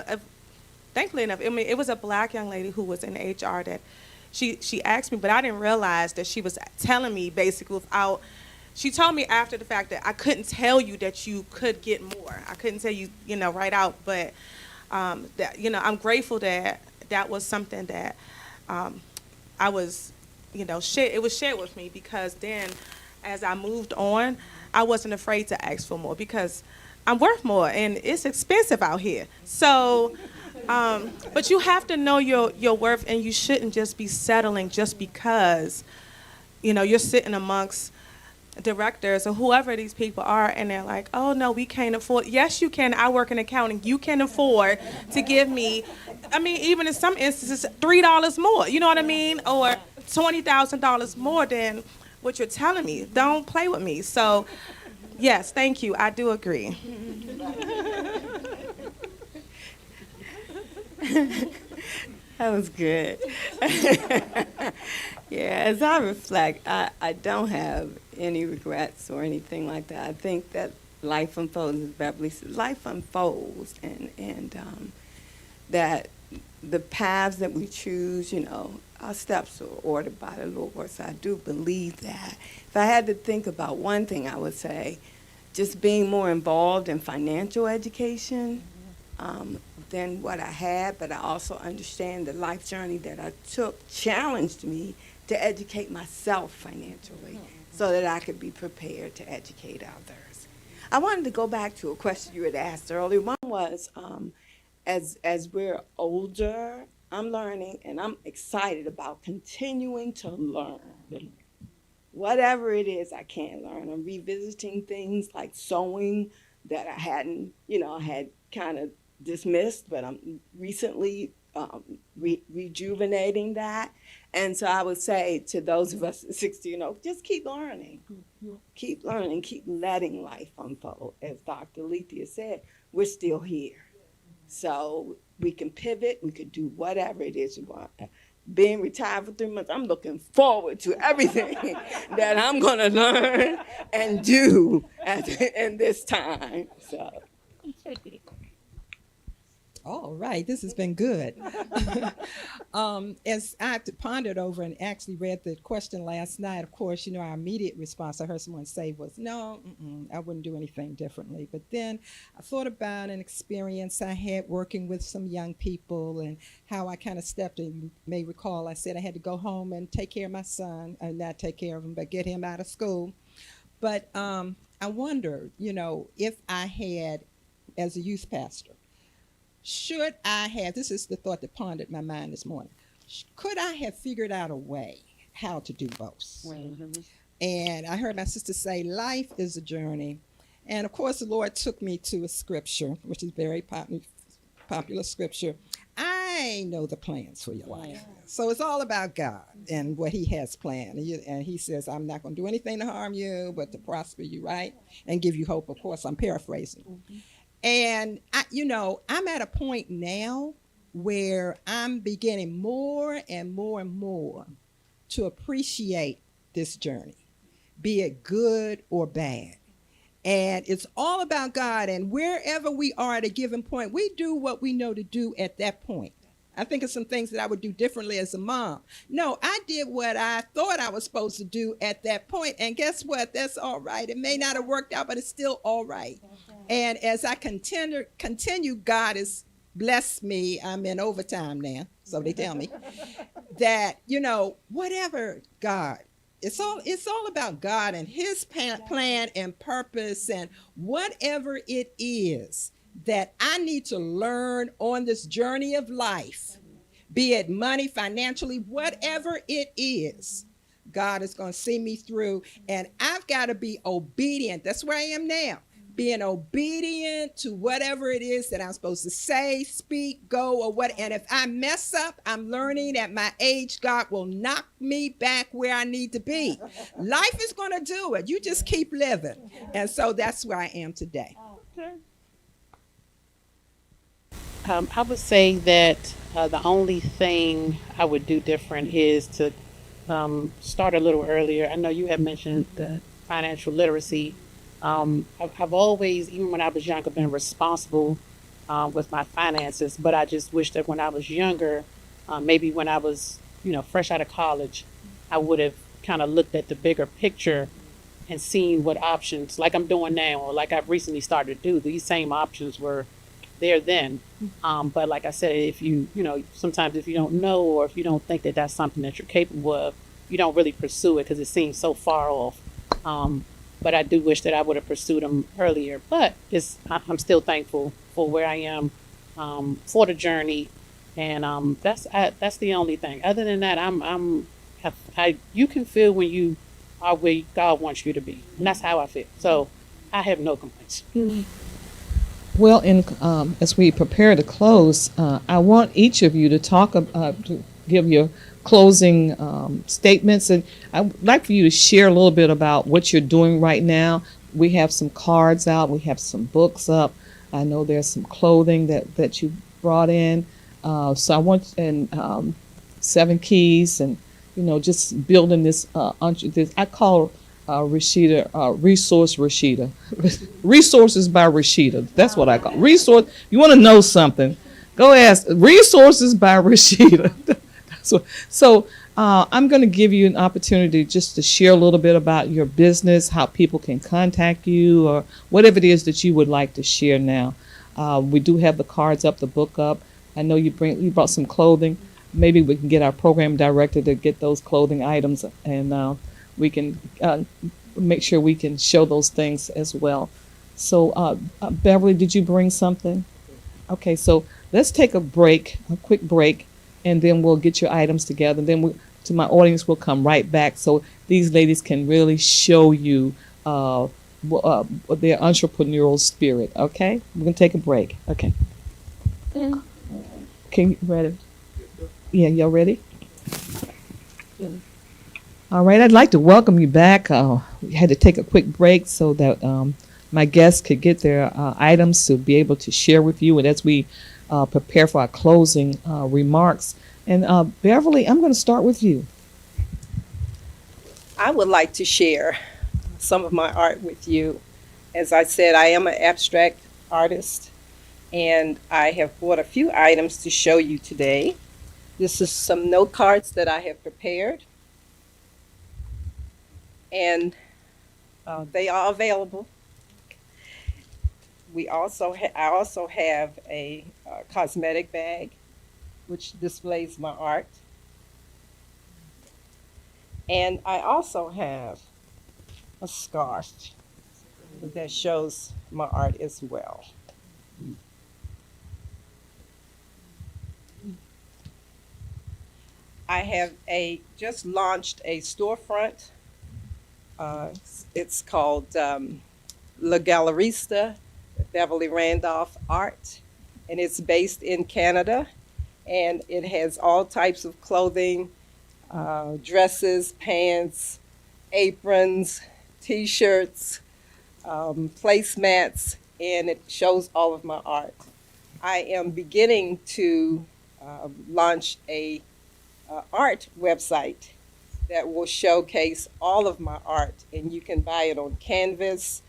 thankfully enough, it was a black young lady who was in HR that she asked me, but I didn't realize that she was telling me basically she told me after the fact that I couldn't tell you that you could get more. I couldn't tell you, right out, but that, I'm grateful that that was something that I was, it was shared with me because then as I moved on, I wasn't afraid to ask for more because I'm worth more and it's expensive out here. So, but you have to know your worth and you shouldn't just be settling just because, you're sitting amongst directors or whoever these people are and they're like, oh no, we can't afford. Yes, you can. I work in accounting. You can afford to give me, even in some instances, $3 more, you know what I mean? Or $20,000 more than what you're telling me. Don't play with me. So, yes, thank you. I do agree. That was good. Yeah, as I reflect, I don't have any regrets or anything like that. I think that life unfolds, as Beverly said, life unfolds, and that the paths that we choose, our steps are ordered by the Lord. So I do believe that. If I had to think about one thing, I would say just being more involved in financial education than what I had, but I also understand the life journey that I took challenged me to educate myself financially so that I could be prepared to educate others. I wanted to go back to a question you had asked earlier. One was, as we're older, I'm learning and I'm excited about continuing to learn. Whatever it is I can learn. I'm revisiting things like sewing that I hadn't, I had kind of dismissed, but I'm recently rejuvenating that. And so I would say to those of us at 60, just keep learning. Keep learning, keep letting life unfold. As Dr. Lethea said, we're still here. So we can pivot, we could do whatever it is you want. Being retired for 3 months, I'm looking forward to everything that I'm going to learn and do in this time. So. All right, this has been good. As I pondered over and actually read the question last night, of course, our immediate response I heard someone say was, no, I wouldn't do anything differently. But then I thought about an experience I had working with some young people and how I kind of stepped in. You may recall I said I had to go home and take care of my son, not take care of him, but get him out of school. But I wonder, if I had, as a youth pastor, should I have, this is the thought that pondered my mind this morning, could I have figured out a way how to do both? Mm-hmm. And I heard my sister say, life is a journey. And of course, the Lord took me to a scripture, which is very popular scripture. I know the plans for your life. So it's all about God and what he has planned. And he says, I'm not going to do anything to harm you, but to prosper you, right? And give you hope. Of course, I'm paraphrasing. Mm-hmm. And, I'm at a point now where I'm beginning more and more and more to appreciate this journey, be it good or bad. And it's all about God. And wherever we are at a given point, we do what we know to do at that point. I think of some things that I would do differently as a mom. No, I did what I thought I was supposed to do at that point. And guess what? That's all right. It may not have worked out, but it's still all right. And as I continue, God has blessed me. I'm in overtime now, so they tell me, that, whatever God, it's all about God and his plan and purpose, and whatever it is that I need to learn on this journey of life, be it money, financially, whatever it is, God is going to see me through. And I've got to be obedient. That's where I am now. Being obedient to whatever it is that I'm supposed to say, speak, go, or what. And if I mess up, I'm learning at my age, God will knock me back where I need to be. Life is going to do it. You just keep living. And so that's where I am today. I would say that the only thing I would do different is to start a little earlier. I know you have mentioned the financial literacy. I've always, even when I was younger, been responsible with my finances, but I just wish that when I was younger, maybe when I was, fresh out of college, I would have kind of looked at the bigger picture and seen what options, like I'm doing now, or like I've recently started to do, these same options were there then. But like I said, if sometimes if you don't know, or if you don't think that that's something that you're capable of, you don't really pursue it because it seems so far off. But I do wish that I would have pursued them earlier. But I'm still thankful for where I am, for the journey, and that's the only thing. Other than that, you can feel when you are where God wants you to be, and that's how I feel. So I have no complaints. Mm-hmm. Well, as we prepare to close, I want each of you to to give your closing statements, and I would like for you to share a little bit about what you're doing right now. We have some cards out, we have some books up. I know there's some clothing that you brought in. So I want, and 7 keys, and just building this. I call Rashida, Resource Rashida. Resources by Rashida. That's what I call resource. You want to know something? Go ask Resources by Rashida. So I'm going to give you an opportunity just to share a little bit about your business, how people can contact you, or whatever it is that you would like to share now. We do have the cards up, the book up. I know you brought some clothing. Maybe we can get our program director to get those clothing items, and we can make sure we can show those things as well. So Beverly, did you bring something? Okay, so let's take a quick break, and then we'll get your items together. Then to my audience, we'll come right back so these ladies can really show you their entrepreneurial spirit. Okay, we're gonna take a break. Okay. Okay, you ready? Yeah, y'all ready? All right, I'd like to welcome you back. We had to take a quick break so that my guests could get their items to be able to share with you, and as we prepare for our closing remarks. And Beverly, I'm going to start with you. I would like to share some of my art with you. As I said, I am an abstract artist. And I have brought a few items to show you today. This is some note cards that I have prepared, and they are available. I also have a cosmetic bag, which displays my art. And I also have a scarf that shows my art as well. I have just launched a storefront. It's called La Gallerista Beverly Randolph Art, and it's based in Canada. And it has all types of clothing, dresses, pants, aprons, t-shirts, placemats, and it shows all of my art. I am beginning to launch a art website that will showcase all of my art, and you can buy it on canvas,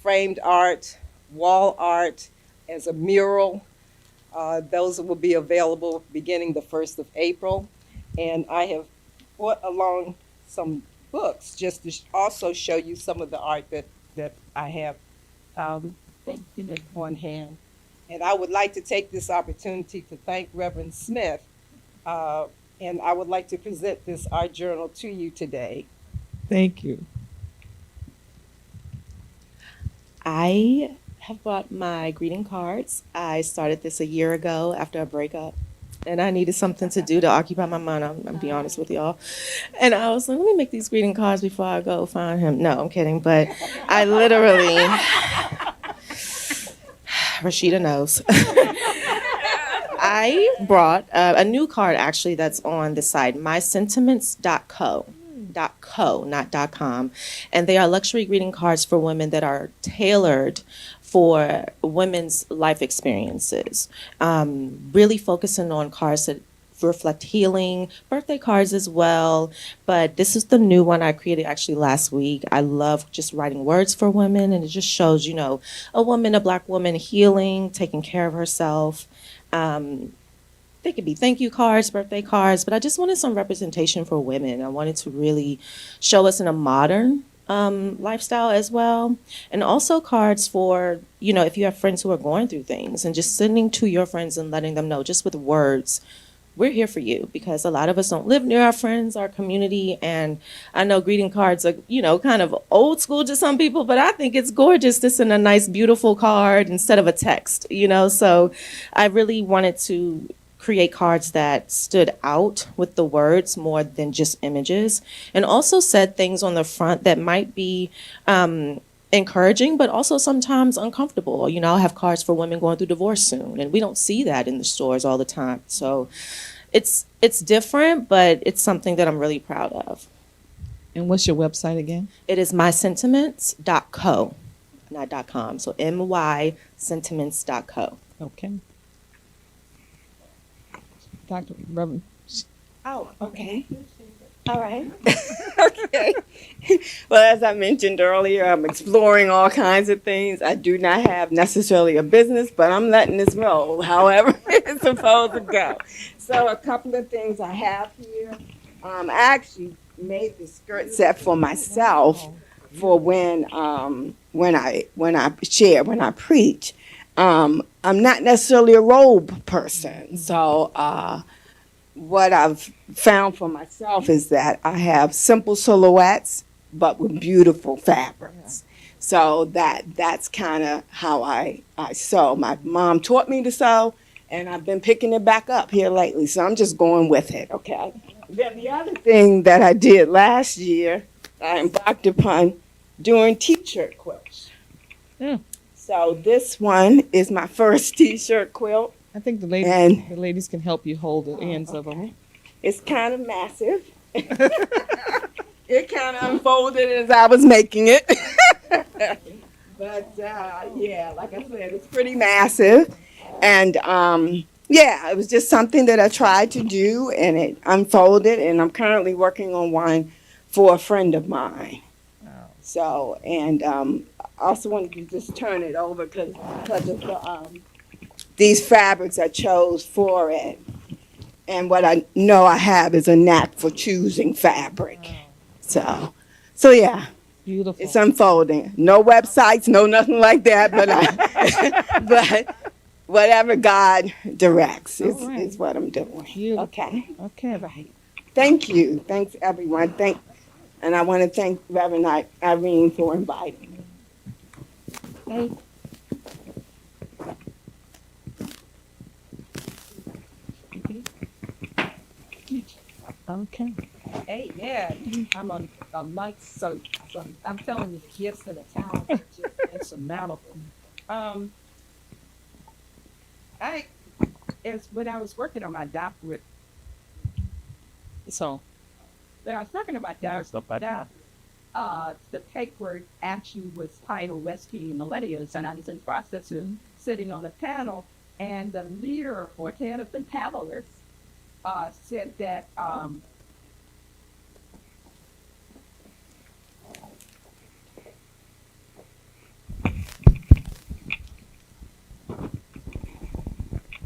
framed art, wall art, as a mural. Those will be available beginning the 1st of April. And I have brought along some books just to also show you some of the art that I have on hand. And I would like to take this opportunity to thank Reverend Smith, and I would like to present this art journal to you today. Thank you. I have bought my greeting cards. I started this a year ago after a breakup, and I needed something to do to occupy my mind. I'm be honest with y'all. And I was like, let me make these greeting cards before I go find him. No, I'm kidding. But I literally, Rashida knows. I brought a new card actually that's on the site, mysentiments.co. .co, not .com, and they are luxury greeting cards for women that are tailored for women's life experiences, really focusing on cards that reflect healing, birthday cards as well. But this is the new one I created actually last week. I love just writing words for women, and it just shows, you know, a woman, a Black woman healing, taking care of herself. They could be thank you cards, birthday cards, but I just wanted some representation for women. I wanted to really show us in a modern lifestyle as well. And also cards for, you know, if you have friends who are going through things, and just sending to your friends and letting them know just with words, we're here for you, because a lot of us don't live near our friends, our community. And I know greeting cards are, you know, kind of old school to some people, but I think it's gorgeous to send a nice, beautiful card instead of a text, you know. So I really wanted to create cards that stood out with the words more than just images, and also said things on the front that might be encouraging, but also sometimes uncomfortable. You know, I'll have cards for women going through divorce soon, and we don't see that in the stores all the time. So it's different, but it's something that I'm really proud of. And what's your website again? It is mysentiments.co, not .com. So mysentiments.co. Okay. Dr. Reverend. Oh, okay. All right. Okay. Well, as I mentioned earlier, I'm exploring all kinds of things. I do not have necessarily a business, but I'm letting this roll however it's supposed to go. So a couple of things I have here. I actually made the skirt set for myself for when I preach. I'm not necessarily a robe person, so what I've found for myself is that I have simple silhouettes, but with beautiful fabrics. So that's kind of how I sew. My mom taught me to sew, and I've been picking it back up here lately, so I'm just going with it, okay? Then the other thing that I did last year, I embarked upon doing T-shirt quilts. Yeah. So this one is my first T-shirt quilt. I think the ladies can help you hold the ends of them. It's kind of massive. It kind of unfolded as I was making it. But yeah, like I said, it's pretty massive. And yeah, it was just something that I tried to do, and it unfolded. And I'm currently working on one for a friend of mine. So, and I also wanted to just turn it over because of the these fabrics I chose for it. And what I know I have is a knack for choosing fabric. So yeah, Beautiful. it's unfolding. No websites, no nothing like that, but whatever God directs is what I'm doing. Beautiful. Okay. Okay. Right. Thank you. Thanks everyone. And I want to thank Reverend Irene for inviting me. Hey. Okay. Hey, yeah, I'm on a mic, so I'm telling you, the gifts and the talent are just insurmountable. Um, I, as when I was working on my doctorate, So, when I was working on my doctorate, the paper actually was titled Rescuing Millennials, and I was in the process of sitting on a panel, and the leader or head of the panelists said that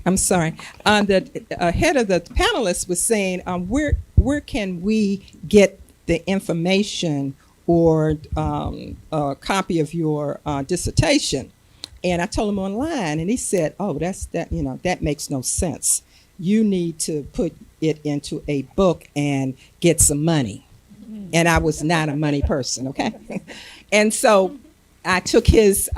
I'm sorry. The head of the panelists was saying, where can we get the information or a copy of your dissertation? And I told him online, and he said, "Oh, that makes no sense. You need to put it into a book and get some money." And I was not a money person, okay? And so I took his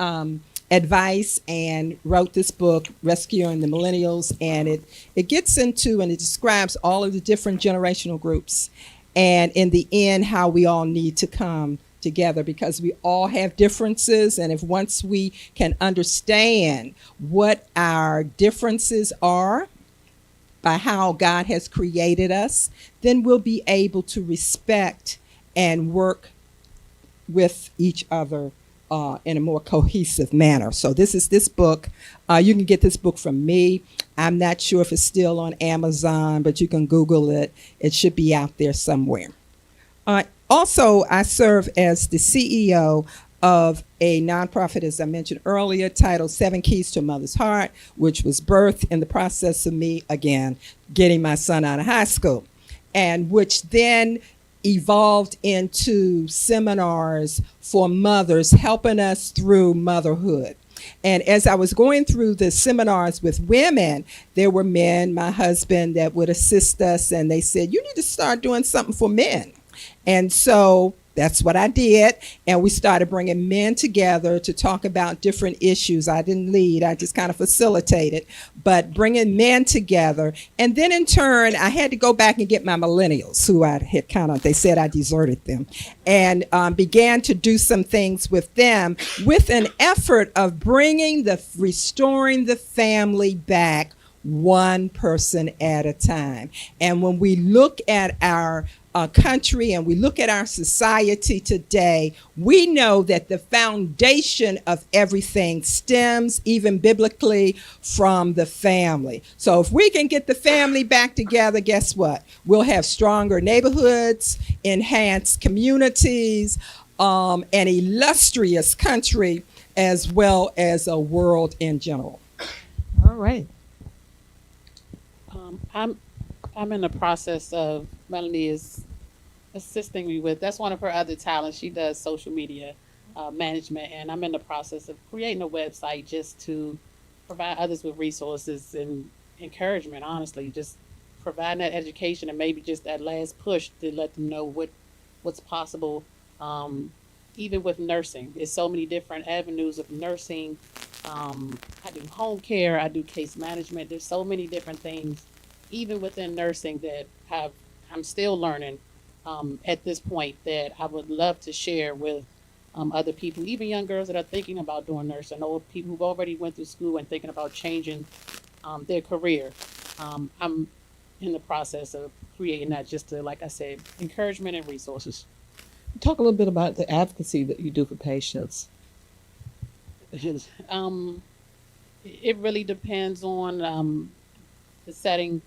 advice and wrote this book, Rescuing the Millennials, and it gets into and it describes all of the different generational groups, and in the end, how we all need to come together because we all have differences, and if once we can understand what our differences are by how God has created us, then we'll be able to respect and work with each other in a more cohesive manner. So this book. You can get this book from me. I'm not sure if it's still on Amazon, but you can Google it. It should be out there somewhere. Also, I serve as the CEO of a nonprofit, as I mentioned earlier, titled 7 Keys to a Mother's Heart, which was birthed in the process of me, again, getting my son out of high school, and which then evolved into seminars for mothers, helping us through motherhood. And as I was going through the seminars with women, there were men, my husband, that would assist us, and they said, "You need to start doing something for men." And so that's what I did, and we started bringing men together to talk about different issues. I didn't lead, I just kind of facilitated, but bringing men together. And then in turn, I had to go back and get my millennials, who I had they said I deserted them, and began to do some things with them with an effort of restoring the family back one person at a time. And when we look at our country and we look at our society today, we know that the foundation of everything stems, even biblically, from the family. So if we can get the family back together, guess what? We'll have stronger neighborhoods, enhanced communities, an illustrious country, as well as a world in general. All right. I'm in the process of, Melanie is assisting me with, that's one of her other talents. She does social media management, and I'm in the process of creating a website just to provide others with resources and encouragement, honestly, just providing that education and maybe just that last push to let them know what's possible. Even with nursing, there's so many different avenues of nursing. I do home care, I do case management. There's so many different things, even within nursing, that I'm still learning at this point, that I would love to share with other people, even young girls that are thinking about doing nursing, or people who've already went through school and thinking about changing their career. I'm in the process of creating that, just to, like I said, encouragement and resources. Talk a little bit about the advocacy that you do for patients. It really depends on the setting.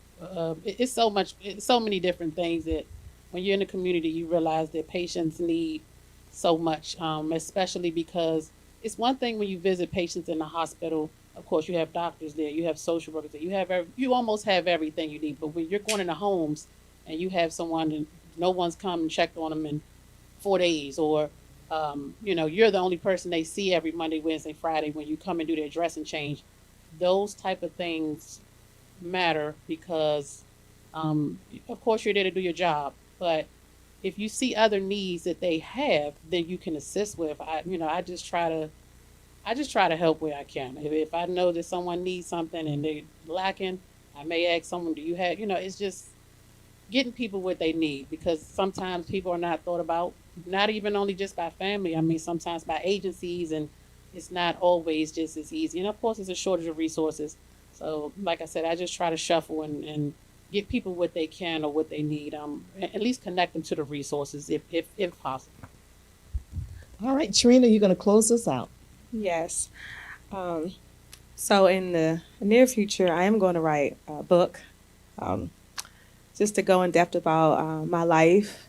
It's so many different things that when you're in the community, you realize that patients need so much, especially because it's one thing when you visit patients in the hospital Of course, you have doctors there, you have social workers there, you almost have everything you need. But when you're going into homes and you have someone and no one's come and checked on them in 4 days, or you're the only person they see every Monday, Wednesday, Friday when you come and do their dress and change. Those type of things matter because, of course, you're there to do your job, but if you see other needs that they have, then you can assist with. I just try to help where I can. If I know that someone needs something and they're lacking, I may ask someone, do you have, it's just getting people what they need, because sometimes people are not thought about, not even only just by family. I mean, sometimes by agencies, and it's not always just as easy. And of course, there's a shortage of resources. So, like I said, I just try to shuffle and get people what they can or what they need. At least connect them to the resources if possible. All right, Trina, you're going to close us out. Yes. So in the near future, I am going to write a book, just to go in depth about my life.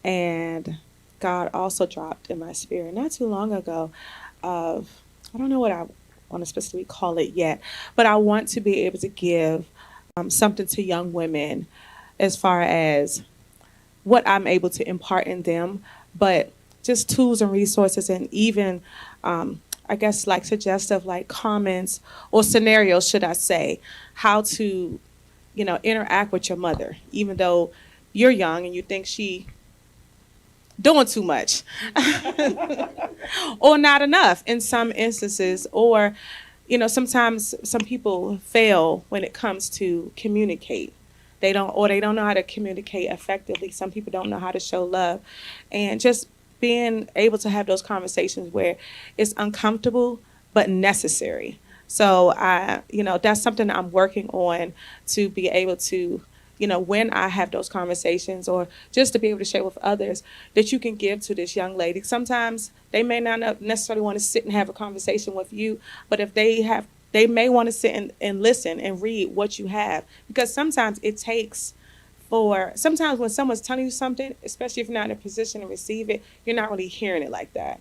And God also dropped in my spirit not too long ago of, I don't know what I want to specifically call it yet, but I want to be able to give something to young women as far as what I'm able to impart in them, but just tools and resources, and even I guess like suggestive like comments or scenarios, should I say, how to, interact with your mother, even though you're young and you think she doing too much or not enough in some instances, or sometimes some people fail when it comes to communicate. They don't know how to communicate effectively. Some people don't know how to show love, and just being able to have those conversations where it's uncomfortable but necessary. So that's something I'm working on, to be able to, when I have those conversations, or just to be able to share with others, that you can give to this young lady. Sometimes they may not necessarily want to sit and have a conversation with you, but if they may want to sit and listen and read what you have, because sometimes it takes sometimes when someone's telling you something, especially if you're not in a position to receive it, you're not really hearing it like that.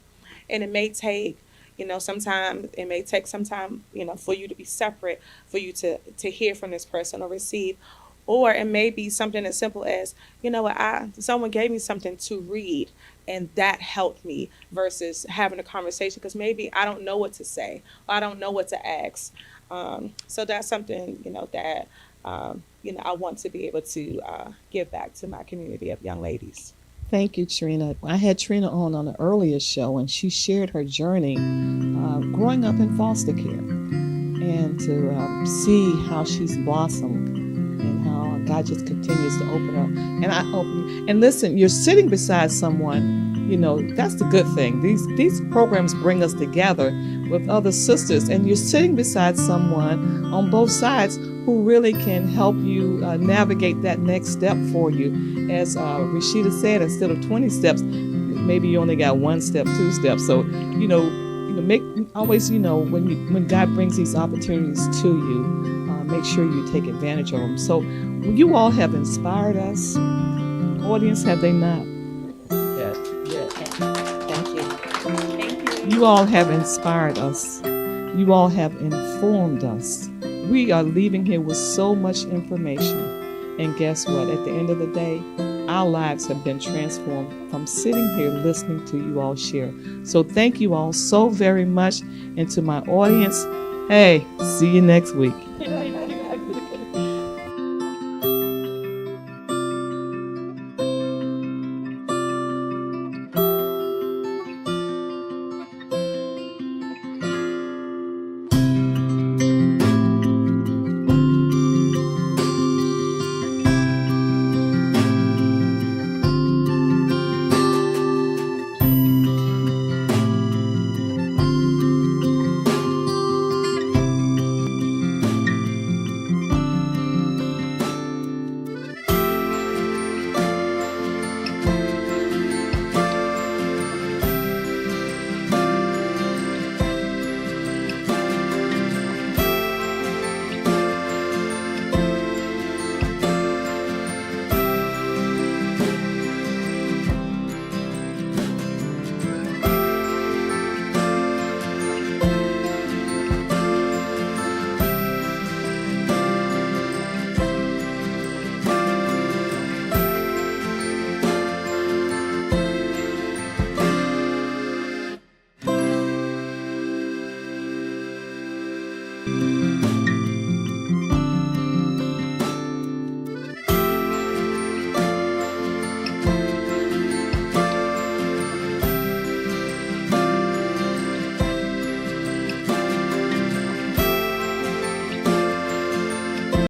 And it may take, some time, for you to be separate, for you to hear from this person or receive. Or it may be something as simple as, someone gave me something to read and that helped me, versus having a conversation, because maybe I don't know what to say, or I don't know what to ask. So that's something, that I want to be able to give back to my community of young ladies. Thank you, Trina. I had Trina on an earlier show, and she shared her journey growing up in foster care, and to see how she's blossomed and how God just continues to open her. And listen, you're sitting beside someone. That's the good thing. These programs bring us together with other sisters, and you're sitting beside someone on both sides who really can help you navigate that next step for you. As Rashida said, instead of 20 steps, maybe you only got 1 step, 2 steps. So, make always, when God brings these opportunities to you, make sure you take advantage of them. So you all have inspired us. Audience, have they not? Yes. Thank you. You all have inspired us. You all have informed us. We are leaving here with so much information. And guess what? At the end of the day, our lives have been transformed from sitting here listening to you all share. So thank you all so very much. And to my audience, hey, see you next week.